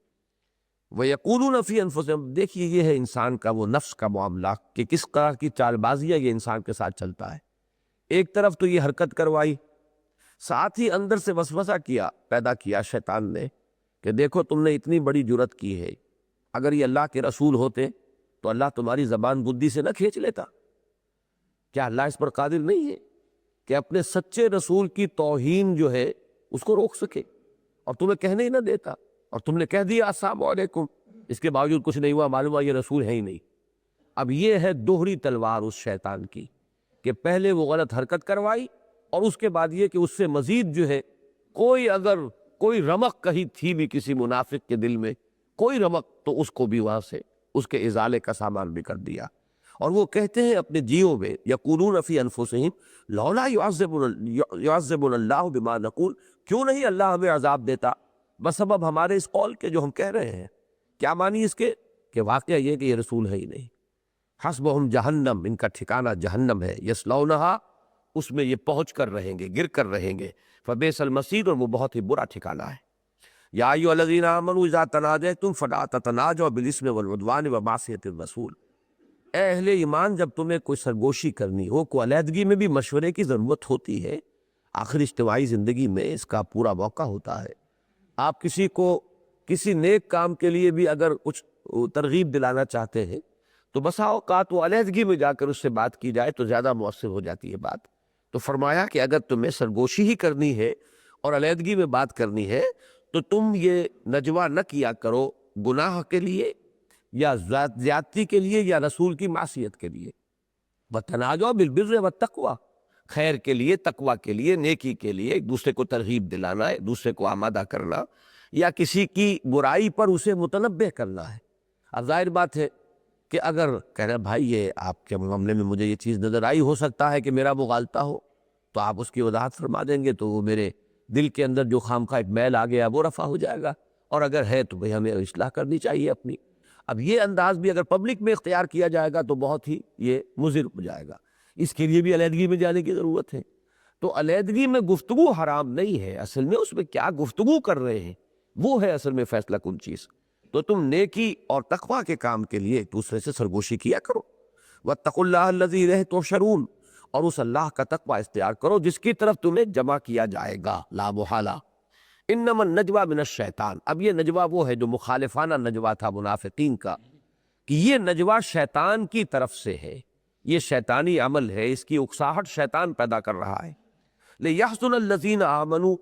وَيَقُولُونَ فِي أَنفُسِهِمْ، دیکھیے یہ ہے انسان کا وہ نفس کا معاملہ کہ کس طرح کی چال بازیاں یہ انسان کے ساتھ چلتا ہے. ایک طرف تو یہ حرکت کروائی، ساتھ ہی اندر سے وسوسہ پیدا کیا شیطان نے کہ دیکھو تم نے اتنی بڑی جرت کی ہے، اگر یہ اللہ کے رسول ہوتے تو اللہ تمہاری زبان بدی سے نہ کھینچ لیتا. کیا اللہ اس پر قادر نہیں ہے کہ اپنے سچے رسول کی توہین جو ہے اس کو روک سکے، اور تمہیں کہنے ہی نہ دیتا، اور تم نے کہہ دیا السلام علیکم، اس کے باوجود کچھ نہیں ہوا، معلوم ہوا یہ رسول ہے ہی نہیں. اب یہ ہے دوہری تلوار اس شیطان کی کہ پہلے وہ غلط حرکت کروائی، اور اس کے بعد یہ کہ اس سے مزید جو ہے اگر کوئی رمق کہیں تھی بھی کسی منافق کے دل میں، کوئی رمق، تو اس کو بھی وہاں سے اس کے ازالے کا سامان بھی کر دیا. اور وہ کہتے ہیں اپنے جیوں میں، یقولون فی انفسہم لولا یعذبنا اللہ بما نقول، کیوں نہیں اللہ ہمیں عذاب دیتا بسبب ہمارے اس قول کے جو ہم کہہ رہے ہیں. کیا معنی اس کے کہ واقعہ یہ کہ یہ رسول ہے ہی نہیں. حسبہم جہنم، ان کا ٹھکانہ جہنم ہے، یصلونہا، اس میں یہ پہنچ کر رہیں گے، گر کر رہیں گے، فبئس المصیر، اور وہ بہت ہی برا ٹھکانہ ہے. یا ایھا الذین آمنوا اذا تناجیتم فلا تتناجوا بالاسم والعدوان ومعصیۃ الرسول. اے اہل ایمان، جب تمہیں کوئی سرگوشی کرنی ہو، کوئی علیحدگی میں بھی مشورے کی ضرورت ہوتی ہے. آخر اجتماعی زندگی میں اس کا پورا موقع ہوتا ہے. آپ کسی کو کسی نیک کام کے لیے بھی اگر کچھ ترغیب دلانا چاہتے ہیں تو بسا اوقات وہ علیحدگی میں جا کر اس سے بات کی جائے تو زیادہ مؤثر ہو جاتی ہے بات. تو فرمایا کہ اگر تمہیں سرگوشی ہی کرنی ہے اور علیحدگی میں بات کرنی ہے تو تم یہ نجوہ نہ کیا کرو گناہ کے لیے یا زیادتی کے لیے یا رسول کی معصیت کے لیے. وَتَنَاجَوْا بِالْبِرِّ وَالتَّقْوَىٰ، خیر کے لیے، تقوی کے لیے، نیکی کے لیے، ایک دوسرے کو ترغیب دلانا ہے، دوسرے کو آمادہ کرنا، یا کسی کی برائی پر اسے متنبہ کرنا ہے. اب ظاہر بات ہے کہ اگر کہنا بھائی یہ آپ کے معاملے میں مجھے یہ چیز نظر آئی، ہو سکتا ہے کہ میرا مغالطہ ہو، تو آپ اس کی وضاحت فرما دیں گے تو وہ میرے دل کے اندر جو خامخواہ ایک میل آ گیا وہ رفع ہو جائے گا، اور اگر ہے تو بھئی ہمیں اصلاح کرنی چاہیے اپنی. اب یہ انداز بھی اگر پبلک میں اختیار کیا جائے گا تو بہت ہی یہ مضر ہو جائے گا. اس کے لیے بھی علیحدگی میں جانے کی ضرورت ہے. تو علیحدگی میں گفتگو حرام نہیں ہے، اصل میں اس میں کیا گفتگو کر رہے ہیں وہ ہے اصل میں فیصلہ کن چیز. تو تم نیکی اور تقوی کے کام کے لیے ایک دوسرے سے سرگوشی کیا کرو. وَاتَّقُوا اللَّهَ الَّذِي إِلَيْهِ تُحْشَرُونَ، اور اس اللہ کا تقوی اختیار کرو جس کی طرف تمہیں جمع کیا جائے گا لا محالہ. انما النجوى من الشیطان، اب یہ نجوہ وہ ہے جو مخالفانہ نجوہ تھا منافقین کا، کہ یہ نجوہ شیطان کی طرف سے ہے، یہ شیطانی عمل ہے، اس کی اکساہٹ شیطان پیدا کر رہا ہے. لِيَحْزُنَ الَّذِينَ آمَنُوا،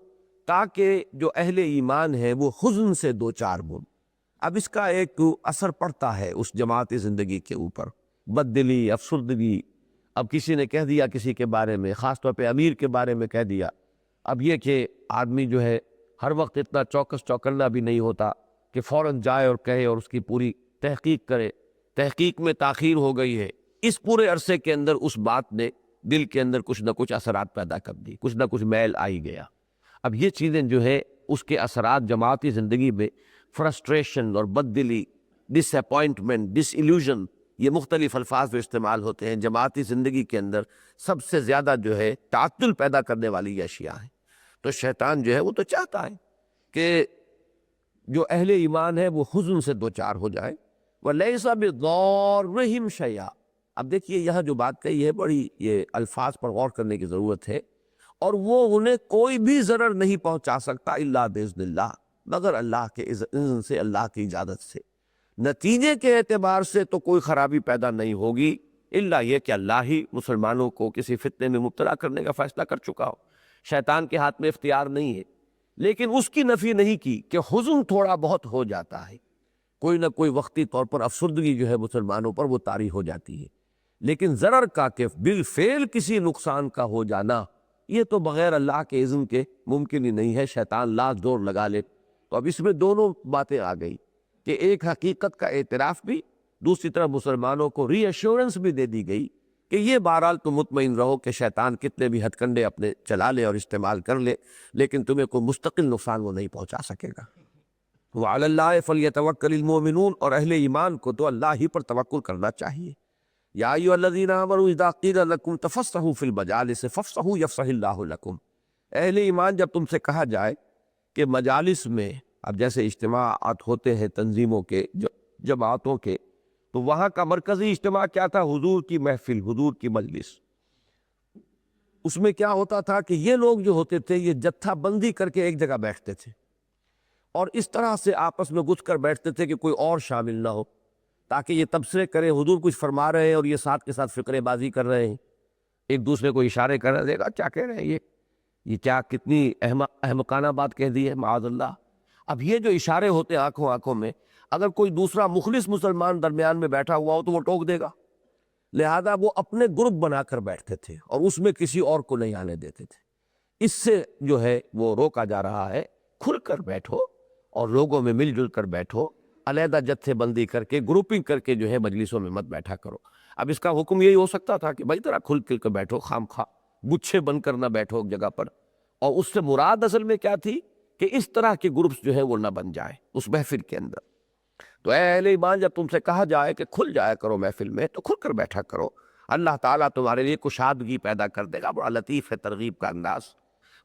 تاکہ جو اہل ایمان ہیں وہ حزن سے دوچار ہوں. اب اس کا ایک اثر پڑتا ہے اس جماعتی زندگی کے اوپر، بد دلی، افسردگی. اب کسی نے کہہ دیا کسی کے بارے میں، خاص طور پہ امیر کے بارے میں کہہ دیا. اب یہ کہ آدمی جو ہے ہر وقت اتنا چوکس چوکنا بھی نہیں ہوتا کہ فوراً جائے اور کہے اور اس کی پوری تحقیق کرے. تحقیق میں تاخیر ہو گئی ہے، اس پورے عرصے کے اندر اس بات نے دل کے اندر کچھ نہ کچھ اثرات پیدا کر دی، کچھ نہ کچھ میل آئی گیا. اب یہ چیزیں جو ہے اس کے اثرات جماعتی زندگی میں فرسٹریشن اور بد دلی، ڈس اپوائنٹمنٹ، ڈس ایلیوژن، یہ مختلف الفاظ جو استعمال ہوتے ہیں جماعتی زندگی کے اندر سب سے زیادہ جو ہے تعطل پیدا کرنے والی یہ اشیاء ہیں. تو شیطان جو ہے وہ تو چاہتا ہے کہ جو اہل ایمان ہے وہ حزن سے دوچار ہو جائے. وَلَيْسَ بِضَارِّهِمْ شَيْئًا، اب دیکھیے یہاں جو بات کہی ہے بڑی یہ الفاظ پر غور کرنے کی ضرورت ہے. اور وہ انہیں کوئی بھی ضرر نہیں پہنچا سکتا الا باذن اللہ، مگر اللہ کے اذن سے، اللہ کی اجازت سے. نتیجے کے اعتبار سے تو کوئی خرابی پیدا نہیں ہوگی الا یہ کہ اللہ ہی مسلمانوں کو کسی فتنے میں مبتلا کرنے کا فیصلہ کر چکا ہو. شیطان کے ہاتھ میں اختیار نہیں ہے. لیکن اس کی نفی نہیں کی کہ حزن تھوڑا بہت ہو جاتا ہے، کوئی نہ کوئی وقتی طور پر افسردگی جو ہے مسلمانوں پر وہ طاری ہو جاتی ہے. لیکن ضرر کا کہ بالفعل کسی نقصان کا ہو جانا، یہ تو بغیر اللہ کے اذن کے ممکن ہی نہیں ہے، شیطان لاکھ زور لگا لے. تو اب اس میں دونوں باتیں آ گئی کہ ایک حقیقت کا اعتراف بھی، دوسری طرف مسلمانوں کو ری ایشورنس بھی دے دی گئی کہ یہ بہرحال تم مطمئن رہو کہ شیطان کتنے بھی ہتھ کنڈے اپنے چلا لے اور استعمال کر لے، لیکن تمہیں کوئی مستقل نقصان وہ نہیں پہنچا سکے گا. وعلی اللہ فلیتوکل المؤمنون، اور اہل ایمان کو تو اللہ ہی پر توکل کرنا چاہیے۔ یا ایھا الذین آمنوا اذا قیل لکم تفصحوا فی المجالس فافصحوا یفصح اللہ لکم، اہل ایمان جب تم سے کہا جائے کہ مجالس میں، اب جیسے اجتماعات ہوتے ہیں تنظیموں کے، جماعتوں کے، تو وہاں کا مرکزی اجتماع کیا تھا؟ حضور کی محفل، حضور کی مجلس۔ اس میں کیا ہوتا تھا کہ یہ لوگ جو ہوتے تھے یہ جتھا بندی کر کے ایک جگہ بیٹھتے تھے، اور اس طرح سے آپس میں گھس کر بیٹھتے تھے کہ کوئی اور شامل نہ ہو، تاکہ یہ تبصرے کرے، حضور کچھ فرما رہے ہیں اور یہ ساتھ کے ساتھ فقرے بازی کر رہے ہیں، ایک دوسرے کو اشارے کر رہے ہیں، کیا کہہ رہے ہیں یہ کیا کتنی احمقانہ بات کہہ دی ہے، معاذ اللہ۔ اب یہ جو اشارے ہوتے ہیں آنکھوں آنکھوں میں، اگر کوئی دوسرا مخلص مسلمان درمیان میں بیٹھا ہوا ہو تو وہ ٹوک دے گا، لہذا وہ اپنے گروپ بنا کر بیٹھتے تھے اور اس میں کسی اور کو نہیں آنے دیتے تھے۔ اس سے جو ہے وہ روکا جا رہا ہے، کھل کر بیٹھو اور لوگوں میں مل جل کر بیٹھو، علیحدہ جتھے بندی کر کے، گروپنگ کر کے جو ہے مجلسوں میں مت بیٹھا کرو۔ اب اس کا حکم یہی ہو سکتا تھا کہ بھائی ذرا کھل کر بیٹھو، خام خواہ گچھے بن کر نہ بیٹھو ایک جگہ پر، اور اس سے مراد اصل میں کیا تھی کہ اس طرح کے گروپس جو ہے وہ نہ بن جائیں اس محفل کے اندر۔ تو اے اہل ایمان جب تم سے کہا جائے کہ کھل جایا کرو محفل میں تو کھل کر بیٹھا کرو، اللہ تعالیٰ تمہارے لیے کشادگی پیدا کر دے گا، بڑا لطیف ہے ترغیب کا انداز۔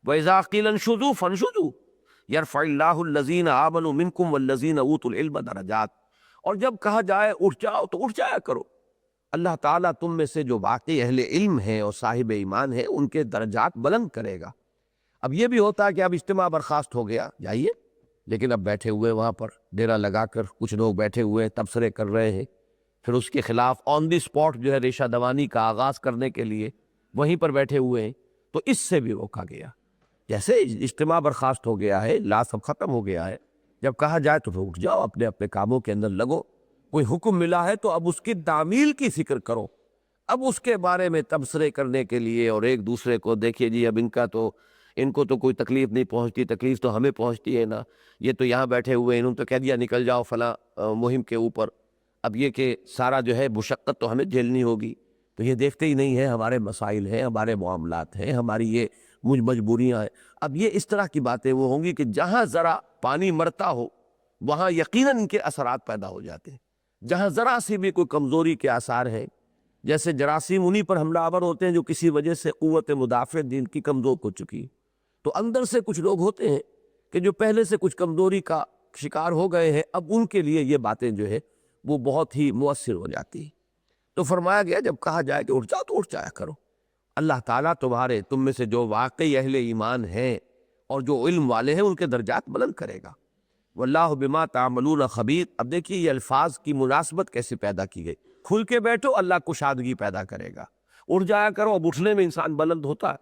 وَإِذَا قِيلَ انشُزُوا فَانشُزُوا يَرْفَعِ اللَّهُ الَّذِينَ آمَنُوا مِنكُمْ وَالَّذِينَ أُوتُوا الْعِلْمَ دَرَجَاتٍ، اور جب کہا جائے اٹھ جاؤ تو اٹھ جایا کرو، اللہ تعالیٰ تم میں سے جو واقعی اہل علم ہیں اور صاحب ایمان ہیں ان کے درجات بلند کرے گا۔ اب یہ بھی ہوتا ہے کہ اب اجتماع برخاست ہو گیا، جائیے، لیکن اب بیٹھے ہوئے وہاں پر ڈیرا لگا کر کچھ لوگ بیٹھے ہوئے تبصرے کر رہے ہیں، پھر اس کے خلاف آن دی اسپاٹ جو ہے ریشہ دوانی کا آغاز کرنے کے لیے وہیں پر بیٹھے ہوئے ہیں، تو اس سے بھی روکا گیا۔ جیسے اجتماع برخاست ہو گیا ہے، لا سب ختم ہو گیا ہے، جب کہا جائے تو اٹھ جاؤ، اپنے اپنے کاموں کے اندر لگو، کوئی حکم ملا ہے تو اب اس کی تعمیل کی فکر کرو، اب اس کے بارے میں تبصرے کرنے کے لیے اور ایک دوسرے کو دیکھیے جی اب ان کو تو کوئی تکلیف نہیں پہنچتی، تکلیف تو ہمیں پہنچتی ہے نا، یہ تو یہاں بیٹھے ہوئے انہوں نے تو کہہ دیا نکل جاؤ فلاں مہم کے اوپر، اب یہ کہ سارا جو ہے مشقت تو ہمیں جھیلنی ہوگی، تو یہ دیکھتے ہی نہیں ہے ہمارے مسائل ہیں، ہمارے معاملات ہیں، ہماری یہ مجبوریاں ہیں۔ اب یہ اس طرح کی باتیں وہ ہوں گی کہ جہاں ذرا پانی مرتا ہو وہاں یقیناً ان کے اثرات پیدا ہو جاتے ہیں، جہاں ذرا سی بھی کوئی کمزوری کے آثار ہیں، جیسے جراثیم انہی پر حملہ آور ہوتے ہیں جو کسی وجہ سے قوت مدافعت جن کی کمزور ہو چکی، تو اندر سے کچھ لوگ ہوتے ہیں کہ جو پہلے سے کچھ کمزوری کا شکار ہو گئے ہیں، اب ان کے لیے یہ باتیں جو ہے وہ بہت ہی مؤثر ہو جاتی ہیں۔ تو فرمایا گیا جب کہا جائے کہ اٹھ جاؤ تو اٹھ جایا کرو، اللہ تعالیٰ تم میں سے جو واقعی اہل ایمان ہیں اور جو علم والے ہیں ان کے درجات بلند کرے گا۔ واللہ بما تعملون خبیر۔ اب دیکھیے یہ الفاظ کی مناسبت کیسے پیدا کی گئی، کھل کے بیٹھو اللہ کشادگی پیدا کرے گا، اٹھ جایا کرو، اب اٹھنے میں انسان بلند ہوتا ہے۔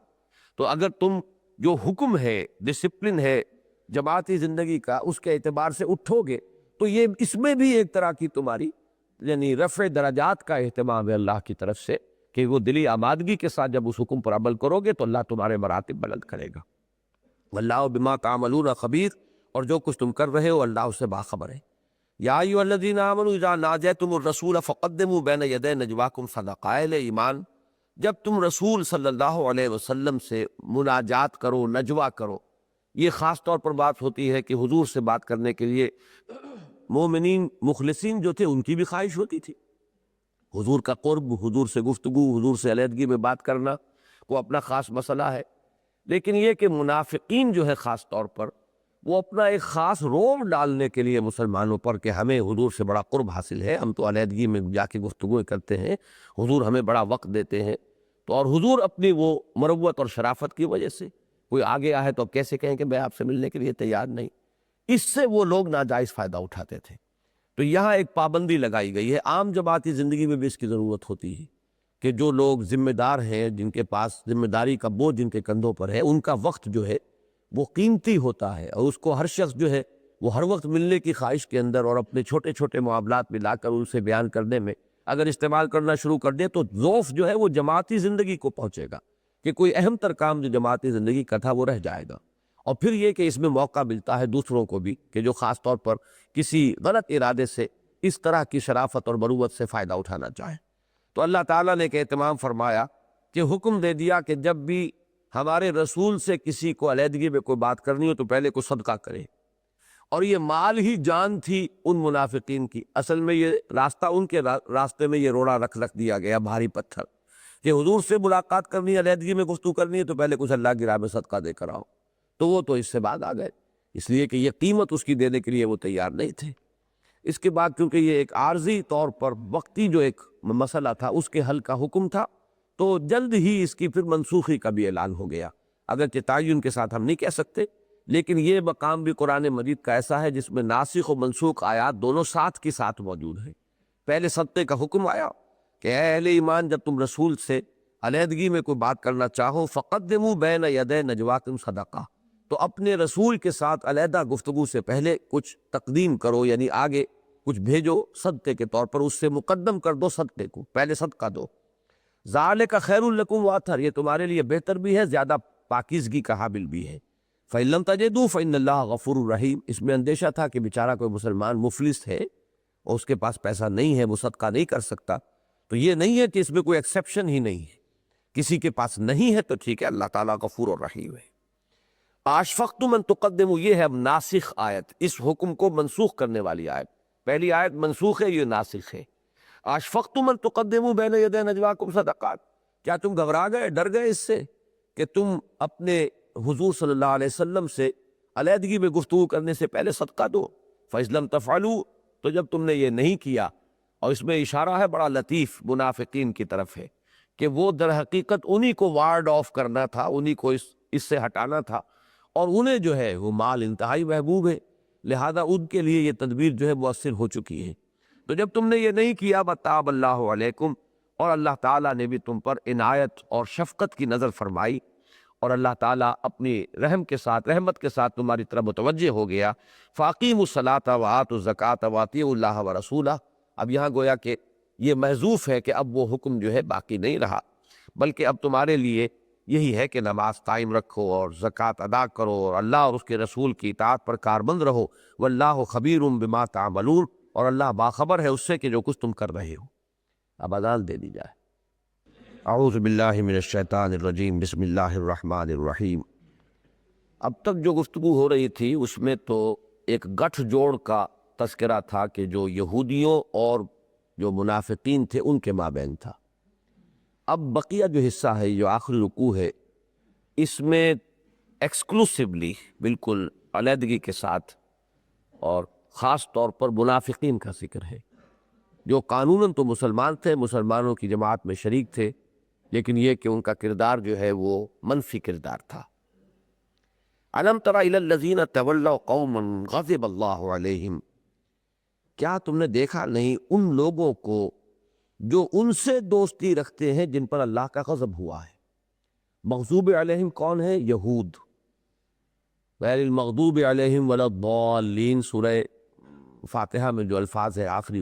تو اگر تم جو حکم ہے، ڈسپلن ہے جماعتی زندگی کا، اس کے اعتبار سے اٹھو گے تو یہ اس میں بھی ایک طرح کی تمہاری یعنی رفع درجات کا اہتمام ہے اللہ کی طرف سے، کہ وہ دلی آمادگی کے ساتھ جب اس حکم پر عمل کرو گے تو اللہ تمہارے مراتب بلند کرے گا۔ واللہ بما تعملون خبیر، اور جو کچھ تم کر رہے ہو اللہ اس سے باخبر ہے۔ یا ایھا الذین آمنوا اذا ناجیتم الرسول فقدموا بین یدی نجواکم صدقہ، اہل ایمان جب تم رسول صلی اللہ علیہ وسلم سے مناجات کرو، نجوا کرو، یہ خاص طور پر بات ہوتی ہے کہ حضور سے بات کرنے کے لیے مومنین مخلصین جو تھے ان کی بھی خواہش ہوتی تھی، حضور کا قرب، حضور سے گفتگو، حضور سے علیحدگی میں بات کرنا وہ اپنا خاص مسئلہ ہے، لیکن یہ کہ منافقین جو ہے خاص طور پر وہ اپنا ایک خاص رول ڈالنے کے لیے مسلمانوں پر کہ ہمیں حضور سے بڑا قرب حاصل ہے، ہم تو علیحدگی میں جا کے گفتگو کرتے ہیں، حضور ہمیں بڑا وقت دیتے ہیں، تو اور حضور اپنی وہ مروت اور شرافت کی وجہ سے کوئی آگے آئے تو اب کیسے کہیں کہ میں آپ سے ملنے کے لیے تیار نہیں، اس سے وہ لوگ ناجائز فائدہ اٹھاتے تھے۔ تو یہاں ایک پابندی لگائی گئی ہے، عام جماعتی زندگی میں بھی اس کی ضرورت ہوتی ہے کہ جو لوگ ذمہ دار ہیں، جن کے پاس ذمہ داری کا بوجھ جن کے کندھوں پر ہے، ان کا وقت جو ہے وہ قیمتی ہوتا ہے، اور اس کو ہر شخص جو ہے وہ ہر وقت ملنے کی خواہش کے اندر اور اپنے چھوٹے چھوٹے معاملات میں لا کر ان سے بیان کرنے میں اگر استعمال کرنا شروع کر دے تو ضعف جو ہے وہ جماعتی زندگی کو پہنچے گا، کہ کوئی اہم تر کام جو جماعتی زندگی کا تھا وہ رہ جائے گا، اور پھر یہ کہ اس میں موقع ملتا ہے دوسروں کو بھی کہ جو خاص طور پر کسی غلط ارادے سے اس طرح کی شرافت اور مروت سے فائدہ اٹھانا چاہیں۔ تو اللہ تعالیٰ نے ایک اہتمام فرمایا کہ حکم دے دیا کہ جب بھی ہمارے رسول سے کسی کو علیحدگی میں کوئی بات کرنی ہو تو پہلے کوئی صدقہ کرے، اور یہ مال ہی جان تھی ان منافقین کی۔ اصل میں یہ راستہ ان کے راستے میں یہ روڑا رکھ دیا گیا، بھاری پتھر، کہ حضور سے ملاقات کرنی ہے، علیحدگی میں گفتگو کرنی ہے تو پہلے کچھ اللہ کی راہ میں صدقہ دے کر آؤ۔ تو وہ تو اس سے بعد آ گئے، اس لیے کہ یہ قیمت اس کی دینے کے لیے وہ تیار نہیں تھے۔ اس کے بعد کیونکہ یہ ایک عارضی طور پر وقتی جو ایک مسئلہ تھا اس کے حل کا حکم تھا، تو جلد ہی اس کی پھر منسوخی کا بھی اعلان ہو گیا۔ اگرچہ تعین کے ساتھ ہم نہیں کہہ سکتے، لیکن یہ مقام بھی قرآن مجید کا ایسا ہے جس میں ناسخ و منسوخ آیات دونوں ساتھ کی ساتھ موجود ہیں۔ پہلے صدقے کا حکم آیا کہ اے اہل ایمان، جب تم رسول سے علیحدگی میں کوئی بات کرنا چاہو فقدموا بین یدی نجواکم صدقہ، تو اپنے رسول کے ساتھ علیحدہ گفتگو سے پہلے کچھ تقدیم کرو، یعنی آگے کچھ بھیجو صدقے کے طور پر، اس سے مقدم کر دو صدقے کو، پہلے صدقہ دو۔ ذالک خیر لکم واطہر، یہ تمہارے لیے بہتر بھی ہے، زیادہ پاکیزگی کا حامل بھی ہے۔ فإن لم تجدوا فإن اللہ غفور رحیم، اس میں اندیشہ تھا کہ بیچارہ کوئی مسلمان مفلس ہے اور اس کے پاس پیسہ نہیں ہے، وہ صدقہ نہیں کر سکتا، تو یہ نہیں ہے کہ اس میں کوئی ایکسیپشن ہی نہیں ہے، کسی کے پاس نہیں ہے تو ٹھیک ہے، اللہ تعالیٰ غفور اور رحیم ہے۔ اشفقتم ان تقدموا، یہ ہے اب ناسخ آیت، اس حکم کو منسوخ کرنے والی آیت۔ پہلی آیت منسوخ ہے، یہ ناسخ ہے۔ اشفقتم ان تقدموا بین یدی نجواکم صدقات، کیا تم گھبرا گئے، ڈر گئے اس سے کہ تم اپنے حضور صلی اللہ علیہ وسلم سے علیحدگی میں گفتگو کرنے سے پہلے صدقہ دو؟ فَإِذْ لَمْ تَفْعَلُوا، تو جب تم نے یہ نہیں کیا، اور اس میں اشارہ ہے بڑا لطیف منافقین کی طرف ہے کہ وہ در حقیقت انہی کو وارڈ آف کرنا تھا، انہی کو اس سے ہٹانا تھا، اور انہیں جو ہے وہ مال انتہائی محبوب ہے، لہذا ان کے لیے یہ تدبیر جو ہے مؤثر ہو چکی ہے۔ تو جب تم نے یہ نہیں کیا وَتَابَ اللَّهُ عَلَيْكُمْ، اور اللہ تعالیٰ نے بھی تم پر عنایت اور شفقت کی نظر فرمائی، اور اللہ تعالیٰ اپنی رحم کے ساتھ، رحمت کے ساتھ تمہاری طرف متوجہ ہو گیا۔ فَأَقِیمُوا الصَّلَاةَ وَآتُوا الزَّکَاةَ وَأَطِیعُوا اللَّهَ وَرَسُولَهُ، اب یہاں گویا کہ یہ محذوف ہے کہ اب وہ حکم جو ہے باقی نہیں رہا، بلکہ اب تمہارے لیے یہی ہے کہ نماز قائم رکھو اور زکوٰۃ ادا کرو اور اللہ اور اس کے رسول کی اطاعت پر کاربند رہو۔ وَاللَّهُ خَبِيرٌ بِمَا تَعْمَلُونَ، اور اللہ باخبر ہے اس سے کہ جو کچھ تم کر رہے ہو۔ اب اذان دے دی جائے۔ اعوذ باللہ من الشیطان الرجیم، بسم اللہ الرحمن الرحیم۔ اب تک جو گفتگو ہو رہی تھی اس میں تو ایک گٹھ جوڑ کا تذکرہ تھا کہ جو یہودیوں اور جو منافقین تھے ان کے مابین تھا۔ اب بقیہ جو حصہ ہے، جو آخری رکوع ہے، اس میں ایکسکلوسیولی، بالکل علیحدگی کے ساتھ اور خاص طور پر منافقین کا ذکر ہے، جو قانوناً تو مسلمان تھے، مسلمانوں کی جماعت میں شریک تھے، لیکن یہ کہ ان کا کردار جو ہے وہ منفی کردار تھا۔ الم تر الی الذین تولوا قوما غضب اللہ علیہم، کیا تم نے دیکھا نہیں ان لوگوں کو جو ان سے دوستی رکھتے ہیں جن پر اللہ کا غضب ہوا ہے۔ مغضوب علیہم کون ہے؟ یہود۔ غیر المغضوب علیہم ولا الضالین، سورہ فاتحہ میں جو الفاظ ہے آخری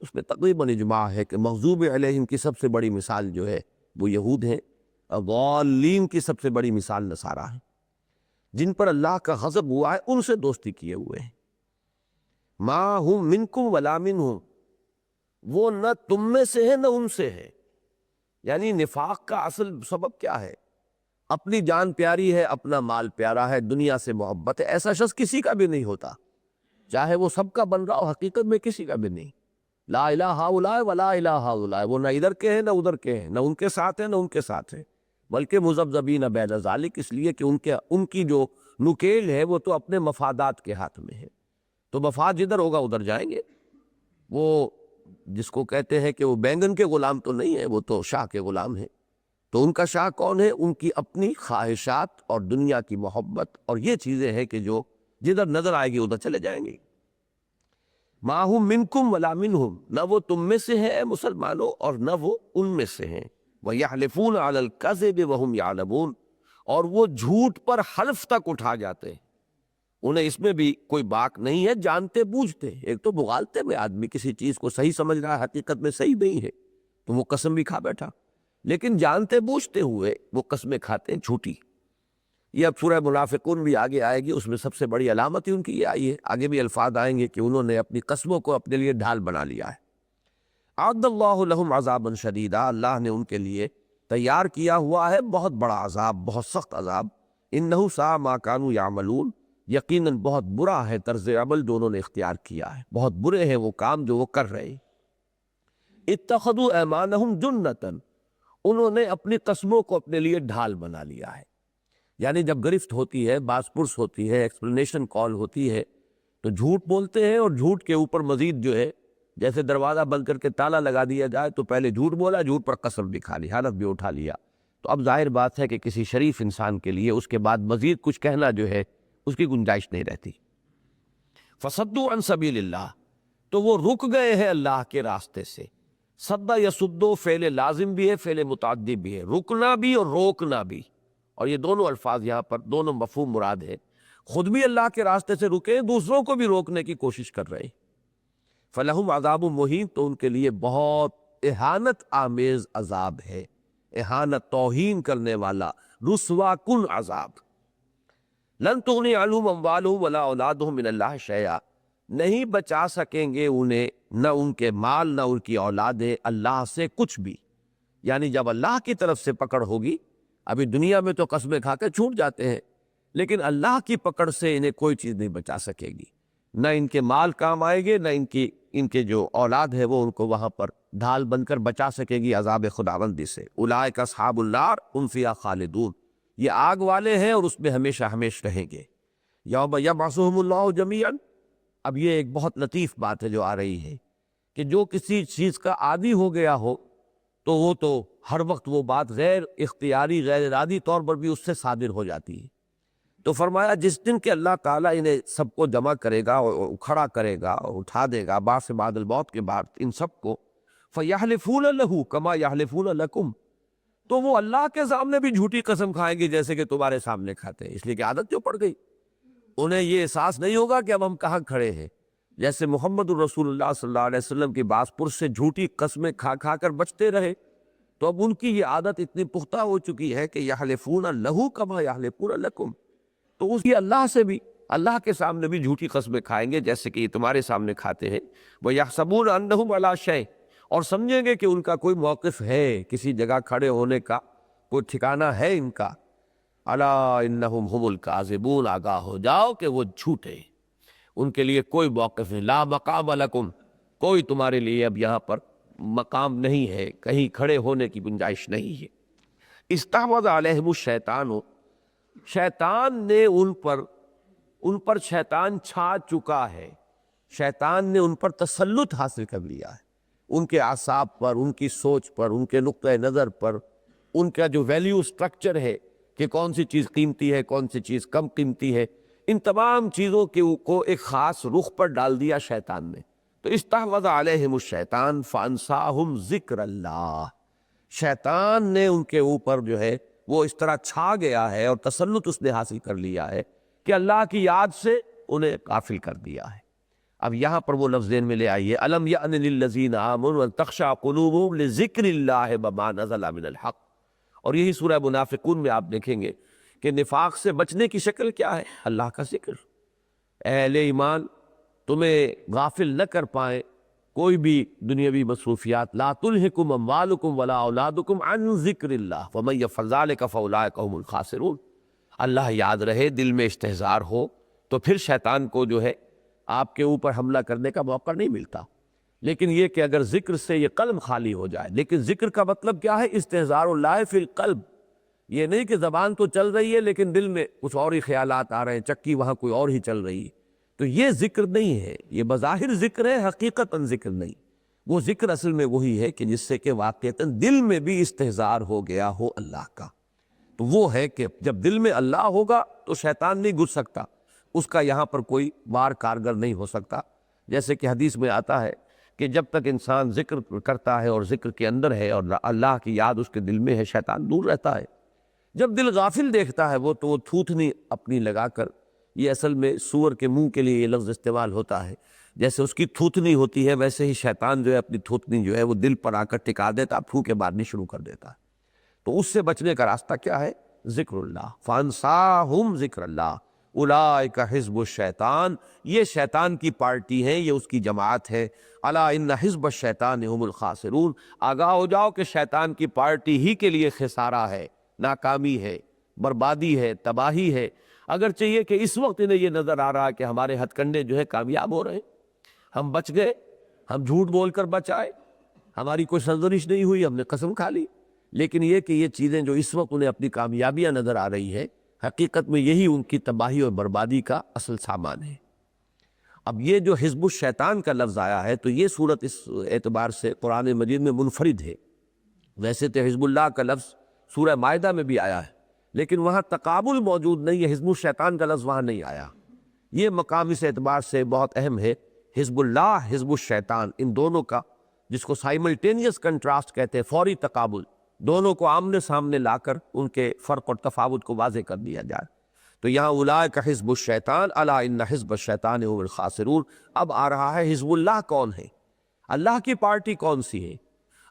اس میں تقریباً اجماع ہے کہ مغضوب علیہم کی سب سے بڑی مثال جو ہے وہ یہود ہیں، اور ضالین کی سب سے بڑی مثال نصارہ ہیں۔ جن پر اللہ کا غضب ہوا ہے ان سے دوستی کیے ہوئے ہیں۔ ما ہم منکم ولا منہم، وہ نہ تم میں سے ہے نہ ان سے ہے۔ یعنی نفاق کا اصل سبب کیا ہے؟ اپنی جان پیاری ہے، اپنا مال پیارا ہے، دنیا سے محبت ہے۔ ایسا شخص کسی کا بھی نہیں ہوتا، چاہے وہ سب کا بن رہا ہو، حقیقت میں کسی کا بھی نہیں۔ لا الہ ہؤلاء ولا الہ ہؤلاء، وہ نہ ادھر کے ہیں نہ ادھر کے ہیں، نہ ان کے ساتھ ہیں نہ ان کے ساتھ ہیں، بلکہ مذبذبین بین ذالک، اس لیے کہ ان کی جو نکیل ہے وہ تو اپنے مفادات کے ہاتھ میں ہے، تو مفاد جدھر ہوگا ادھر جائیں گے۔ وہ جس کو کہتے ہیں کہ وہ بینگن کے غلام تو نہیں ہے، وہ تو شاہ کے غلام ہیں۔ تو ان کا شاہ کون ہے؟ ان کی اپنی خواہشات اور دنیا کی محبت، اور یہ چیزیں ہیں کہ جو جدھر نظر آئے گی ادھر چلے جائیں گے۔ ما ہم منکم ولا منہم، نہ وہ تم میں سے ہیں مسلمانوں اور نہ وہ ان میں سے ہیں۔ وَيَحْلِفُونَ عَلَى الْكَذِبِ وَهُمْ يَعْلَمُونَ، اور وہ جھوٹ پر حلف تک اٹھا جاتے ہیں، انہیں اس میں بھی کوئی باک نہیں ہے، جانتے بوجھتے۔ ایک تو مغالطے میں آدمی کسی چیز کو صحیح سمجھ رہا ہے، حقیقت میں صحیح نہیں ہے، تو وہ قسم بھی کھا بیٹھا، لیکن جانتے بوجھتے ہوئے وہ قسمیں کھاتے ہیں جھوٹی۔ یہ اب سورہ منافقون بھی آگے آئے گی، اس میں سب سے بڑی علامت ہی ان کی یہ آئی ہے، آگے بھی الفاظ آئیں گے کہ انہوں نے اپنی قسموں کو اپنے لیے ڈھال بنا لیا ہے۔ اعد اللہ لہم عذابا شدیدا، اللہ نے ان کے لیے تیار کیا ہوا ہے بہت بڑا عذاب، بہت سخت عذاب۔ انہ ساء ما کانوا یعملون، یقیناً بہت برا ہے طرز عمل جو انہوں نے اختیار کیا ہے، بہت برے ہیں وہ کام جو وہ کر رہے ہیں۔ اتخذوا ایمانہم جنتاً، انہوں نے اپنی قسموں کو اپنے لیے ڈھال بنا لیا ہے۔ یعنی جب گرفت ہوتی ہے، باز پرس ہوتی ہے، ایکسپلینیشن کال ہوتی ہے، تو جھوٹ بولتے ہیں، اور جھوٹ کے اوپر مزید جو ہے، جیسے دروازہ بند کر کے تالا لگا دیا جائے تو پہلے جھوٹ بولا، جھوٹ پر قسم بھی کھا لی، حلف بھی اٹھا لیا۔ تو اب ظاہر بات ہے کہ کسی شریف انسان کے لیے اس کے بعد مزید کچھ کہنا جو ہے اس کی گنجائش نہیں رہتی۔ فصدوا عن سبیل اللہ، تو وہ رک گئے ہیں اللہ کے راستے سے۔ صد یصدو فعل لازم بھی ہے، فعل متعدی بھی ہے، رکنا بھی اور روکنا بھی، اور یہ دونوں الفاظ یہاں پر دونوں مفہوم مراد ہے۔ خود بھی اللہ کے راستے سے رکے، دوسروں کو بھی روکنے کی کوشش کر رہے۔ فلہم عذاب مہین، تو ان کے لیے بہت اہانت آمیز عذاب ہے، اہانت توہین کرنے والا رسوا کن عذاب۔ لن تغنی عنہم اموالہم ولا اولادہم من اللہ شیئا، نہیں بچا سکیں گے انہیں نہ ان کے مال نہ ان کی اولادیں اللہ سے کچھ بھی۔ یعنی جب اللہ کی طرف سے پکڑ ہوگی، ابھی دنیا میں تو قسمیں کھا کے چھوٹ جاتے ہیں، لیکن اللہ کی پکڑ سے انہیں کوئی چیز نہیں بچا سکے گی، نہ ان کے مال کام آئے گے، نہ ان کے جو اولاد ہے وہ ان کو وہاں پر ڈھال بن کر بچا سکے گی عذاب خداوندی سے۔ اولئک اصحاب النار هم فیہا خالدون، یہ آگ والے ہیں اور اس میں ہمیشہ ہمیشہ رہیں گے۔ یوم یبعثہم اللہ جمیعا، اب یہ ایک بہت لطیف بات ہے جو آ رہی ہے کہ جو کسی چیز کا عادی ہو گیا ہو تو وہ تو ہر وقت وہ بات غیر اختیاری غیر ارادی طور پر بھی اس سے صادر ہو جاتی ہے۔ تو فرمایا جس دن کہ اللہ تعالیٰ انہیں سب کو جمع کرے گا اور کھڑا کرے گا اور اٹھا دے گا بعد سے بعد الموت کے بعد ان سب کو، فَيَحْلِفُونَ لَهُ كَمَا يَحْلِفُونَ لَكُمْ، تو وہ اللہ کے سامنے بھی جھوٹی قسم کھائیں گے جیسے کہ تمہارے سامنے کھاتے ہیں، اس لیے کہ عادت جو پڑ گئی، انہیں یہ احساس نہیں ہوگا کہ اب ہم کہاں کھڑے ہیں۔ جیسے محمد الرسول اللہ صلی اللہ علیہ وسلم کی باز پرس سے جھوٹی قسمیں کھا کھا کر بچتے رہے، تو اب ان کی یہ عادت اتنی پختہ ہو چکی ہے کہ یحلفون لہ کما یحلفون لکم، تو اس کی اللہ سے بھی، اللہ کے سامنے بھی جھوٹی قسمیں کھائیں گے جیسے کہ یہ تمہارے سامنے کھاتے ہیں۔ وَيَحْسَبُونَ أَنَّهُمْ عَلَىٰ شَيْءٍ، اور سمجھیں گے کہ ان کا کوئی موقف ہے، کسی جگہ کھڑے ہونے کا کوئی ٹھکانہ ہے ان کا۔ أَلَا إِنَّهُمْ هُمُ الْكَاذِبُونَ، آگاہ ہو جاؤ کہ وہ جھوٹے، ان کے لیے کوئی موقف نہیں۔ لا مقام لکم، کوئی تمہارے لیے اب یہاں پر مقام نہیں ہے، کہیں کھڑے ہونے کی گنجائش نہیں ہے۔ استحوذ علیہم الشیطان، شیطان نے ان پر شیطان چھا چکا ہے، شیطان نے ان پر تسلط حاصل کر لیا ہے، ان کے اعصاب پر، ان کی سوچ پر، ان کے نقطۂ نظر پر، ان کا جو ویلیو سٹرکچر ہے کہ کون سی چیز قیمتی ہے کون سی چیز کم قیمتی ہے، ان تمام چیزوں کو ایک خاص رخ پر ڈال دیا شیطان نے۔ تو استحوذ علیہم الشیطان فانساہم ذکر اللہ، شیطان نے ان کے اوپر جو ہے وہ اس طرح چھا گیا ہے اور تسلط اس نے حاصل کر لیا ہے کہ اللہ کی یاد سے انہیں غافل کر دیا ہے۔ اب یہاں پر وہ لفظ ذہن میں لے آئیے، الم یأن للذین آمنوا ان تخشع قلوبهم لذکر اللہ وما نزل من الحق، اور یہی سورہ منافقون میں آپ دیکھیں گے کہ نفاق سے بچنے کی شکل کیا ہے؟ اللہ کا ذکر۔ اے اہل ایمان، تمہیں غافل نہ کر پائیں کوئی بھی دنیاوی مصروفیات، لا تلہکم اموالکم ولا اولادکم عن ذکر اللہ ومن یفعل ذلک فاولئک هم الخاسرون، اللہ یاد رہے، دل میں استحضار ہو، تو پھر شیطان کو جو ہے آپ کے اوپر حملہ کرنے کا موقع نہیں ملتا۔ لیکن یہ کہ اگر ذکر سے یہ قلب خالی ہو جائے، لیکن ذکر کا مطلب کیا ہے؟ استحضار اللہ فی القلب، یہ نہیں کہ زبان تو چل رہی ہے لیکن دل میں کچھ اور ہی خیالات آ رہے ہیں، چکی وہاں کوئی اور ہی چل رہی ہے، تو یہ ذکر نہیں ہے، یہ بظاہر ذکر ہے، حقیقتاً ذکر نہیں۔ وہ ذکر اصل میں وہی ہے کہ جس سے کہ واقعتاً دل میں بھی استحضار ہو گیا ہو اللہ کا، تو وہ ہے کہ جب دل میں اللہ ہوگا تو شیطان نہیں گھس سکتا، اس کا یہاں پر کوئی وار کارگر نہیں ہو سکتا۔ جیسے کہ حدیث میں آتا ہے کہ جب تک انسان ذکر کرتا ہے اور ذکر کے اندر ہے اور اللہ کی یاد اس کے دل میں ہے، شیطان دور رہتا ہے۔ جب دل غافل دیکھتا ہے تو وہ تھوتنی اپنی لگا کر، یہ اصل میں سور کے منہ کے لیے یہ لفظ استعمال ہوتا ہے، جیسے اس کی تھوتنی ہوتی ہے ویسے ہی شیطان جو ہے اپنی تھوتنی جو ہے وہ دل پر آ کر ٹکا دیتا، پھونکے مارنی شروع کر دیتا ہے۔ تو اس سے بچنے کا راستہ کیا ہے؟ ذکر اللہ، فانساہم ذکر اللہ اولئک حزب الشیطان، یہ شیطان کی پارٹی ہے، یہ اس کی جماعت ہے۔ الا ان حزب الشیطان هم الخاسرون، آگاہ ہو جاؤ کہ شیطان کی پارٹی ہی کے لیے خسارہ ہے، ناکامی ہے، بربادی ہے، تباہی ہے۔ اگرچہ یہ کہ اس وقت انہیں یہ نظر آ رہا ہے کہ ہمارے ہتھ کنڈے جو ہے کامیاب ہو رہے ہیں، ہم بچ گئے، ہم جھوٹ بول کر بچ آئے، ہماری کوئی سرزنش نہیں ہوئی، ہم نے قسم کھا لی، لیکن یہ کہ یہ چیزیں جو اس وقت انہیں اپنی کامیابیاں نظر آ رہی ہیں، حقیقت میں یہی ان کی تباہی اور بربادی کا اصل سامان ہے۔ اب یہ جو حزب الشیطان کا لفظ آیا ہے تو یہ صورت اس اعتبار سے قرآن مجید میں منفرد ہے۔ ویسے تو حزب اللہ کا لفظ سورہ مائدہ میں بھی آیا ہے، لیکن وہاں تقابل موجود نہیں ہے، حزب الشیطان کا لفظ وہاں نہیں آیا۔ یہ مقام اس اعتبار سے بہت اہم ہے، حزب اللہ، حزب الشیطان، ان دونوں کا، جس کو سائملٹینیس کنٹراسٹ کہتے ہیں، فوری تقابل، دونوں کو آمنے سامنے لا کر ان کے فرق اور تفاوت کو واضح کر دیا جائے۔ تو یہاں اولئک حزب الشیطان الا ان حزب الشیطان هم الخاسرون۔ اب آ رہا ہے حزب اللہ کون ہے، اللہ کی پارٹی کون سی ہے۔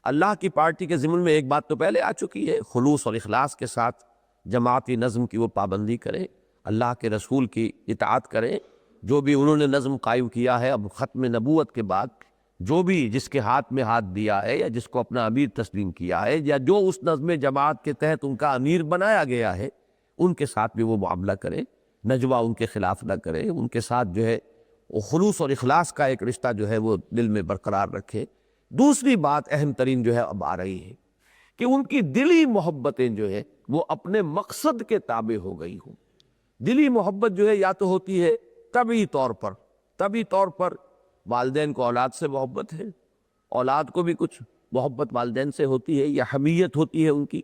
اللہ کی پارٹی کے ضمن میں ایک بات تو پہلے آ چکی ہے، خلوص اور اخلاص کے ساتھ جماعتی نظم کی وہ پابندی کریں، اللہ کے رسول کی اطاعت کریں، جو بھی انہوں نے نظم قائم کیا ہے اب ختم نبوت کے بعد، جو بھی جس کے ہاتھ میں ہاتھ دیا ہے یا جس کو اپنا امیر تسلیم کیا ہے یا جو اس نظم جماعت کے تحت ان کا امیر بنایا گیا ہے، ان کے ساتھ بھی وہ معاملہ کریں، نجوہ ان کے خلاف نہ کریں، ان کے ساتھ جو ہے وہ خلوص اور اخلاص کا ایک رشتہ جو ہے وہ دل میں برقرار رکھے۔ دوسری بات اہم ترین جو ہے اب آ رہی ہے کہ ان کی دلی محبتیں جو ہے وہ اپنے مقصد کے تابع ہو گئی ہوں۔ دلی محبت جو ہے یا تو ہوتی ہے طبعی طور پر والدین کو اولاد سے محبت ہے، اولاد کو بھی کچھ محبت والدین سے ہوتی ہے یا حمیت ہوتی ہے ان کی،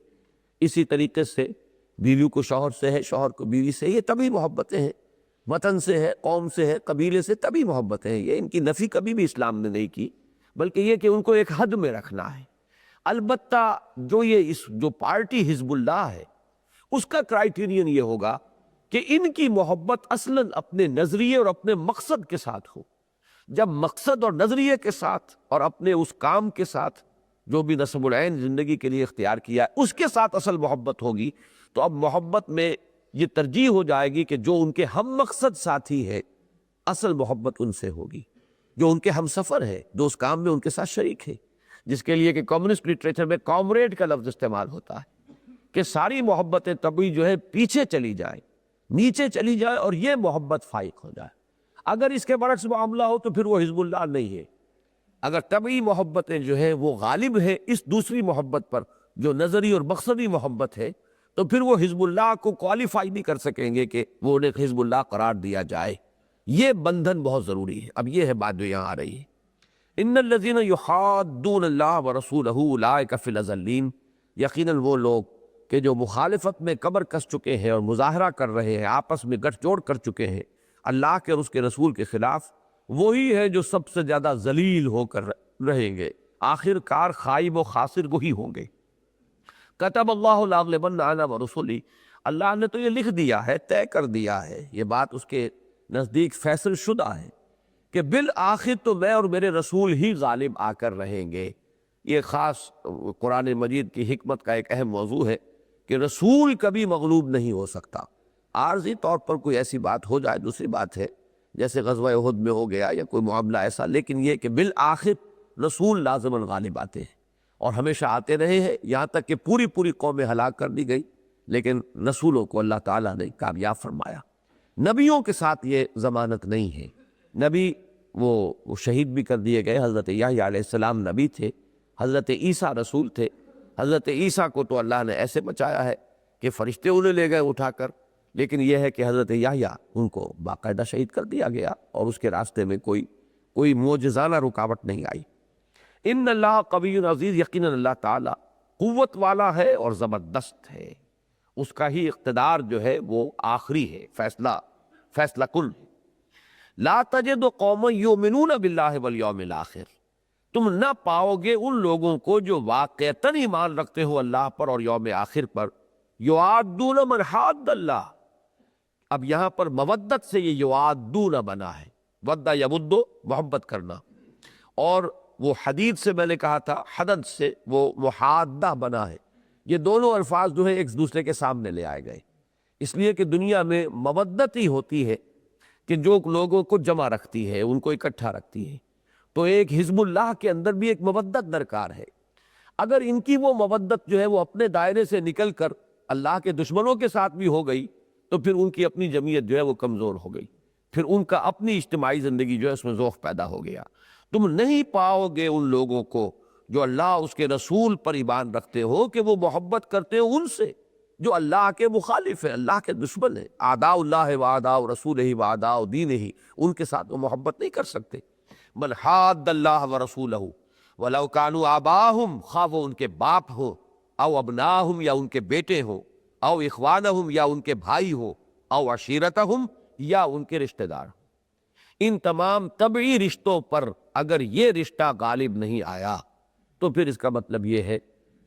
اسی طریقے سے بیوی کو شوہر سے ہے، شوہر کو بیوی سے، یہ طبعی محبتیں ہیں، وطن سے ہے، قوم سے ہے، قبیلے سے، طبعی محبتیں ہیں، یہ ان کی نفی کبھی بھی اسلام نے نہیں کی، بلکہ یہ کہ ان کو ایک حد میں رکھنا ہے۔ البتہ جو پارٹی حزب اللہ ہے اس کا کرائیٹیرین یہ ہوگا کہ ان کی محبت اصلاً اپنے نظریے اور اپنے مقصد کے ساتھ ہو۔ جب مقصد اور نظریے کے ساتھ اور اپنے اس کام کے ساتھ جو بھی نصب العین زندگی کے لیے اختیار کیا ہے اس کے ساتھ اصل محبت ہوگی، تو اب محبت میں یہ ترجیح ہو جائے گی کہ جو ان کے ہم مقصد ساتھی ہے اصل محبت ان سے ہوگی، جو ان کے ہم سفر ہے، جو اس کام میں ان کے ساتھ شریک ہے، جس کے لیے کہ کمیونسٹ لٹریچر میں کامریڈ کا لفظ استعمال ہوتا ہے کہ ساری محبتیں طبعی جو ہے پیچھے چلی جائیں، نیچے چلی جائے اور یہ محبت فائق ہو جائے۔ اگر اس کے برعکس معاملہ ہو تو پھر وہ حزب اللہ نہیں ہے۔ اگر طبعی محبتیں جو ہے وہ غالب ہے اس دوسری محبت پر جو نظری اور مقصدی محبت ہے، تو پھر وہ حزب اللہ کو کوالیفائی نہیں کر سکیں گے کہ وہ انہیں حزب اللہ قرار دیا جائے۔ یہ بندھن بہت ضروری ہے۔ اب یہ ہے بات جو یہاں آ رہی ہے، ان الذین یحادون اللہ ورسولہ اولئک فی الاذلین، یقیناً وہ لوگ کہ جو مخالفت میں کمر کس چکے ہیں اور مظاہرہ کر رہے ہیں، آپس میں گٹھ جوڑ کر چکے ہیں اللہ کے اور اس کے رسول کے خلاف، وہی ہے جو سب سے زیادہ ذلیل ہو کر رہیں گے، آخر کار خائب و خاسر وہی ہوں گے۔ کتب اللہ لاغلبن انا ورسلی، اللہ نے تو یہ لکھ دیا ہے، طے کر دیا ہے، یہ بات اس کے نزدیک فیصل شدہ ہے کہ بالآخر تو میں اور میرے رسول ہی غالب آ کر رہیں گے۔ یہ خاص قرآن مجید کی حکمت کا ایک اہم موضوع ہے کہ رسول کبھی مغلوب نہیں ہو سکتا۔ عارضی طور پر کوئی ایسی بات ہو جائے دوسری بات ہے، جیسے غزوہ احد میں ہو گیا یا کوئی معاملہ ایسا، لیکن یہ کہ بالآخر رسول لازماً غالب آتے ہیں اور ہمیشہ آتے رہے ہیں، یہاں تک کہ پوری قومیں ہلاک کر دی گئی، لیکن رسولوں کو اللہ تعالیٰ نے کامیاب فرمایا۔ نبیوں کے ساتھ یہ ضمانت نہیں ہے، نبی وہ شہید بھی کر دیے گئے، حضرت یحییٰ علیہ السلام نبی تھے، حضرت عیسیٰ رسول تھے، حضرت عیسیٰ کو تو اللہ نے ایسے بچایا ہے کہ فرشتے انہیں لے گئے اٹھا کر، لیکن یہ ہے کہ حضرت یحییٰ ان کو باقاعدہ شہید کر دیا گیا اور اس کے راستے میں کوئی معجزانہ رکاوٹ نہیں آئی۔ ان اللہ قوی عزیز، یقیناً اللہ تعالیٰ قوت والا ہے اور زبردست ہے، اس کا ہی اقتدار جو ہے وہ آخری ہے، فیصلہ کن۔ لا تجد قوما یؤمنون باللہ والیوم الآخر، تم نہ پاؤ گے ان لوگوں کو جو واقعتاً ایمان رکھتے ہو اللہ پر اور یوم آخر پر، یوادون من حاد اللہ، اب یہاں پر مودت سے یہ یوادون بنا ہے، ودہ یود محبت کرنا، اور وہ حدید سے میں نے کہا تھا حدد سے وہ محادہ بنا ہے، یہ دونوں الفاظ جو ہے ایک دوسرے کے سامنے لے آئے گئے، اس لیے کہ دنیا میں مودت ہی ہوتی ہے کہ جو لوگوں کو جمع رکھتی ہے، ان کو اکٹھا رکھتی ہے، تو ایک حزب اللہ کے اندر بھی ایک مودت درکار ہے۔ اگر ان کی وہ مودت جو ہے وہ اپنے دائرے سے نکل کر اللہ کے دشمنوں کے ساتھ بھی ہو گئی تو پھر ان کی اپنی جمعیت جو ہے وہ کمزور ہو گئی، پھر ان کا اپنی اجتماعی زندگی جو ہے اس میں ضعف پیدا ہو گیا۔ تم نہیں پاؤ گے ان لوگوں کو جو اللہ اس کے رسول پر ایمان رکھتے ہو کہ وہ محبت کرتے ہو ان سے جو اللہ کے مخالف ہیں، اللہ کے دشمن ہیں۔ اعداء اللہ و اعداء رسولہ و اعداء دینہ، ان کے ساتھ وہ محبت نہیں کر سکتے۔ من حاد اللہ و رسولہ ولو کانوا آباہم، خواہ وہ ان کے باپ ہو، او ابناہم یا ان کے بیٹے ہوں، او اخوانہم یا ان کے بھائی ہو، او عشیرتہم یا ان کے رشتہ دار۔ ان تمام طبعی رشتوں پر اگر یہ رشتہ غالب نہیں آیا تو پھر اس کا مطلب یہ ہے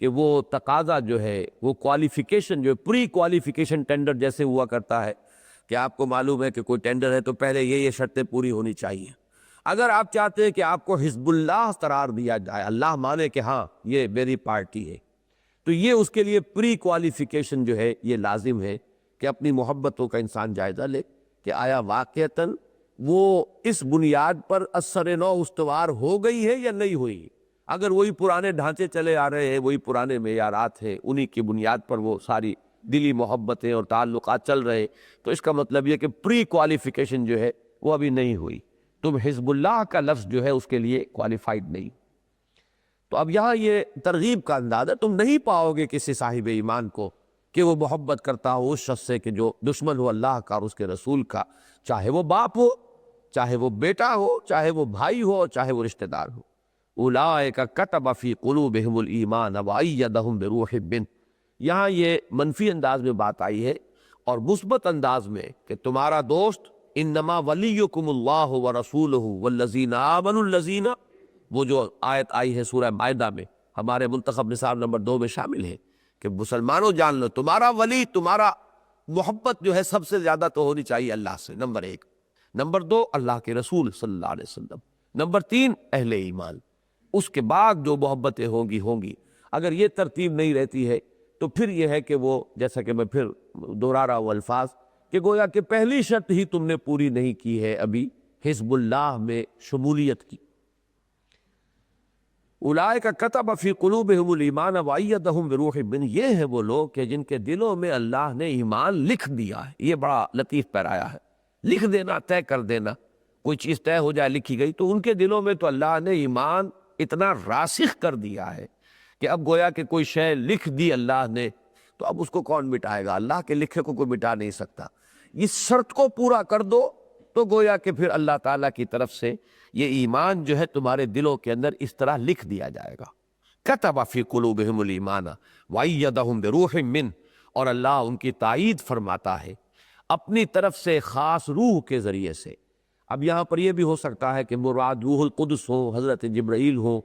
کہ وہ تقاضا جو ہے، وہ کوالیفیکیشن جو ہے، پری کوالیفیکیشن ٹینڈر جیسے ہوا کرتا ہے کہ آپ کو معلوم ہے کہ کوئی ٹینڈر ہے تو پہلے یہ شرطیں پوری ہونی چاہیے۔ اگر آپ چاہتے ہیں کہ آپ کو حزب اللہ قرار دیا جائے، اللہ مانے کہ ہاں یہ میری پارٹی ہے، تو یہ اس کے لیے پری کوالیفیکیشن جو ہے یہ لازم ہے کہ اپنی محبتوں کا انسان جائزہ لے کہ آیا واقعتاً وہ اس بنیاد پر اثر نو استوار ہو گئی ہے یا نہیں ہوئی۔ اگر وہی پرانے ڈھانچے چلے آ رہے ہیں، وہی پرانے معیارات ہیں، انہی کی بنیاد پر وہ ساری دلی محبتیں اور تعلقات چل رہے، تو اس کا مطلب یہ کہ پری کوالیفیکیشن جو ہے وہ ابھی نہیں ہوئی، تم حزب اللہ کا لفظ جو ہے اس کے لیے کوالیفائڈ نہیں۔ تو اب یہاں یہ ترغیب کا انداز ہے، تم نہیں پاؤ گے کسی صاحب ایمان کو کہ وہ محبت کرتا ہو اس شخص سے کہ جو دشمن ہو اللہ کا اور اس کے رسول کا، چاہے وہ باپ ہو، چاہے وہ بیٹا ہو، چاہے وہ بھائی ہو، چاہے وہ رشتہ دار ہو۔ اولئک کتب فی قلوبہم الایمان وایدہم بروح منہ، یہاں یہ منفی انداز میں بات آئی ہے، اور مثبت انداز میں کہ تمہارا دوست انما ولیکم اللہ ورسولہ والذین آمنوا الذین، وہ جو آیت آئی ہے سورہ مائدہ میں ہمارے منتخب نصاب نمبر 2 میں شامل ہے کہ مسلمانوں جان لو تمہارا ولی، تمہارا محبت جو ہے سب سے زیادہ تو ہونی چاہیے اللہ سے، نمبر 1، نمبر 2 اللہ کے رسول صلی اللہ علیہ وسلم، نمبر 3 اہل ایمان، اس کے بعد جو محبتیں ہوں گی۔ اگر یہ ترتیب نہیں رہتی ہے تو پھر یہ ہے کہ وہ، جیسا کہ میں پھر دہرا رہا ہوں الفاظ، کہ گویا کہ پہلی شرط ہی تم نے پوری نہیں کی ہے ابھی حزب اللہ میں شمولیت کی۔ اولئک کتب فی قلوبہم الایمان وایدہم بروح منہ، یہ ہے وہ لوگ کہ جن کے دلوں میں اللہ نے ایمان لکھ دیا ہے۔ یہ بڑا لطیف پیرایا ہے، لکھ دینا، طے کر دینا، کوئی چیز طے ہو جائے لکھی گئی، تو ان کے دلوں میں تو اللہ نے ایمان اتنا راسخ کر دیا ہے کہ اب گویا کہ کوئی شے لکھ دی اللہ نے تو اب اس کو کون مٹائے گا؟ اللہ کے لکھے کو کوئی مٹا نہیں سکتا۔ اس شرط کو پورا کر دو تو گویا کہ پھر اللہ تعالیٰ کی طرف سے یہ ایمان جو ہے تمہارے دلوں کے اندر اس طرح لکھ دیا جائے گا۔ کتب فی قلوبہم الایمان وایدہم بروح منہ، اور اللہ ان کی تائید فرماتا ہے اپنی طرف سے خاص روح کے ذریعے سے۔ اب یہاں پر یہ بھی ہو سکتا ہے کہ مراد روح القدس ہو، حضرت جبرائیل ہو،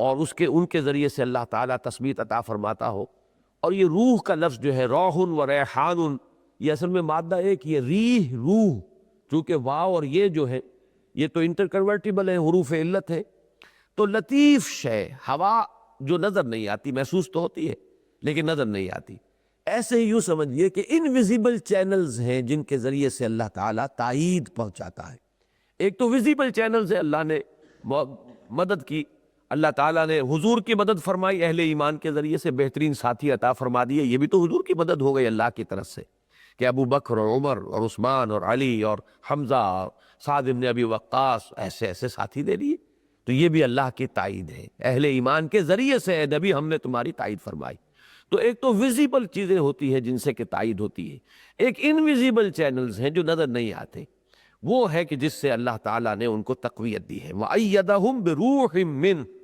اور ان کے ذریعے سے اللہ تعالیٰ تثبیت عطا فرماتا ہو۔ اور یہ روح کا لفظ جو ہے روح و ریحان، یہ اصل میں مادہ ایک، یہ ریح، روح، چونکہ واو اور یہ جو ہے یہ تو انٹر کنورٹیبل ہے، حروف علت ہے، تو لطیف شے، ہوا جو نظر نہیں آتی، محسوس تو ہوتی ہے لیکن نظر نہیں آتی، ایسے ہی یوں سمجھیے کہ انویزیبل چینلز ہیں جن کے ذریعے سے اللہ تعالیٰ تائید پہنچاتا ہے۔ ایک تو ویزیبل چینلز ہے، اللہ نے مدد کی، اللہ تعالیٰ نے حضور کی مدد فرمائی، اہل ایمان کے ذریعے سے بہترین ساتھی عطا فرما دیے، یہ بھی تو حضور کی مدد ہو گئی اللہ کی طرف سے کہ ابو بکر اور عمر اور عثمان اور علی اور حمزہ اور سعد بن ابی وقاص ایسے ایسے ساتھی دے دیے، تو یہ بھی اللہ کی تائید ہے، اہل ایمان کے ذریعے سے اے نبی ہم نے تمہاری تائید فرمائی۔ تو ایک تو ویزیبل چیزیں ہوتی ہیں جن سے کہ تائید ہوتی ہے، ایک انویزیبل چینلز ہیں جو نظر نہیں آتے، وہ ہے کہ جس سے اللہ تعالیٰ نے ان کو تقویت دی ہے۔ وَأَيَّدَهُمْ بِرُوحٍ مِّنْهُ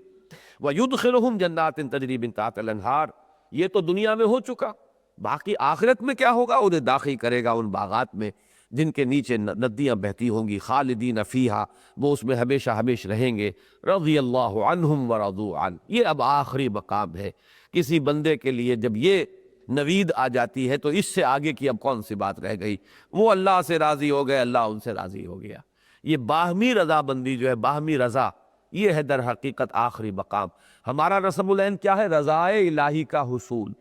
وَيُدْخِلُهُمْ جَنَّاتٍ تَجْرِي مِن تَحْتِهَا الْأَنْهَارُ، یہ تو دنیا میں ہو چکا، باقی آخرت میں کیا ہوگا؟ انہیں داخل کرے گا ان باغات میں جن کے نیچے ندیاں بہتی ہوں گی، خالدین فیہا، وہ اس میں ہمیشہ ہمیشہ رہیں گے، رضی اللہ عنہم ورضوا عنہ۔ یہ اب آخری مقام ہے کسی بندے کے لیے، جب یہ نوید آ جاتی ہے تو اس سے آگے کی اب کون سی بات رہ گئی؟ وہ اللہ سے راضی ہو گئے، اللہ ان سے راضی ہو گیا۔ یہ باہمی رضا بندی جو ہے، باہمی رضا، یہ ہے در حقیقت آخری مقام۔ ہمارا رسم العین کیا ہے؟ رضائے الہی کا حصول،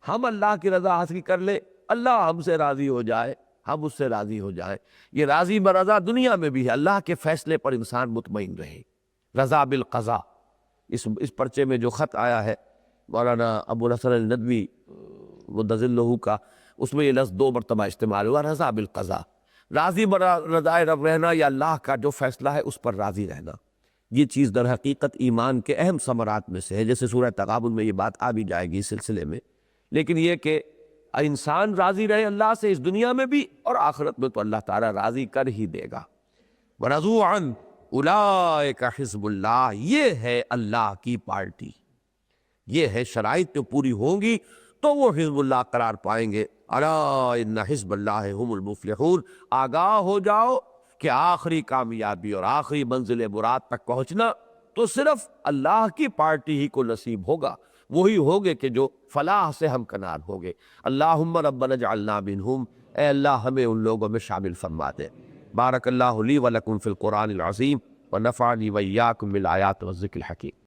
ہم اللہ کی رضا حاصل کر لے، اللہ ہم سے راضی ہو جائے، ہم اس سے راضی ہو جائیں۔ یہ راضی برضا دنیا میں بھی ہے، اللہ کے فیصلے پر انسان مطمئن رہے، رضا بالقضاء۔ اس پرچے میں جو خط آیا ہے مولانا ابو نصر الندوی مدظلہ کا، اس میں یہ لفظ 2 مرتبہ استعمال ہوا، رضا بالقضاء، راضی رضائے رب رہنا یا اللہ کا جو فیصلہ ہے اس پر راضی رہنا۔ یہ چیز در حقیقت ایمان کے اہم ثمرات میں سے ہے، جیسے سورہ تغابن میں یہ بات آ بھی جائے گی اس سلسلے میں، لیکن یہ کہ انسان راضی رہے اللہ سے اس دنیا میں بھی اور آخرت میں، تو اللہ تعالیٰ راضی کر ہی دے گا۔ وَرَضُوا عَنْهُ أُولَٰئِكَ حِزْبُ اللَّهِ، یہ ہے اللہ کی پارٹی، یہ ہے شرائط جو پوری ہوں گی تو وہ حزب اللہ قرار پائیں گے۔ أَلَا إِنَّ حِزْبَ اللَّهِ هُمُ الْمُفْلِحُونَ، آگاہ ہو جاؤ کہ آخری کامیابی اور آخری منزل مراد تک پہنچنا تو صرف اللہ کی پارٹی ہی کو نصیب ہوگا، وہی ہوگے کہ جو فلاح سے ہمکنار ہوگے۔ اللہم ربنا اجعلنا منہم، اے اللہ ہمیں ان لوگوں میں شامل فرما دے۔ بارک اللہ لی ولکم فی القرآن العظیم ونفعنی وإیاکم بالآیات والذکر الحکیم۔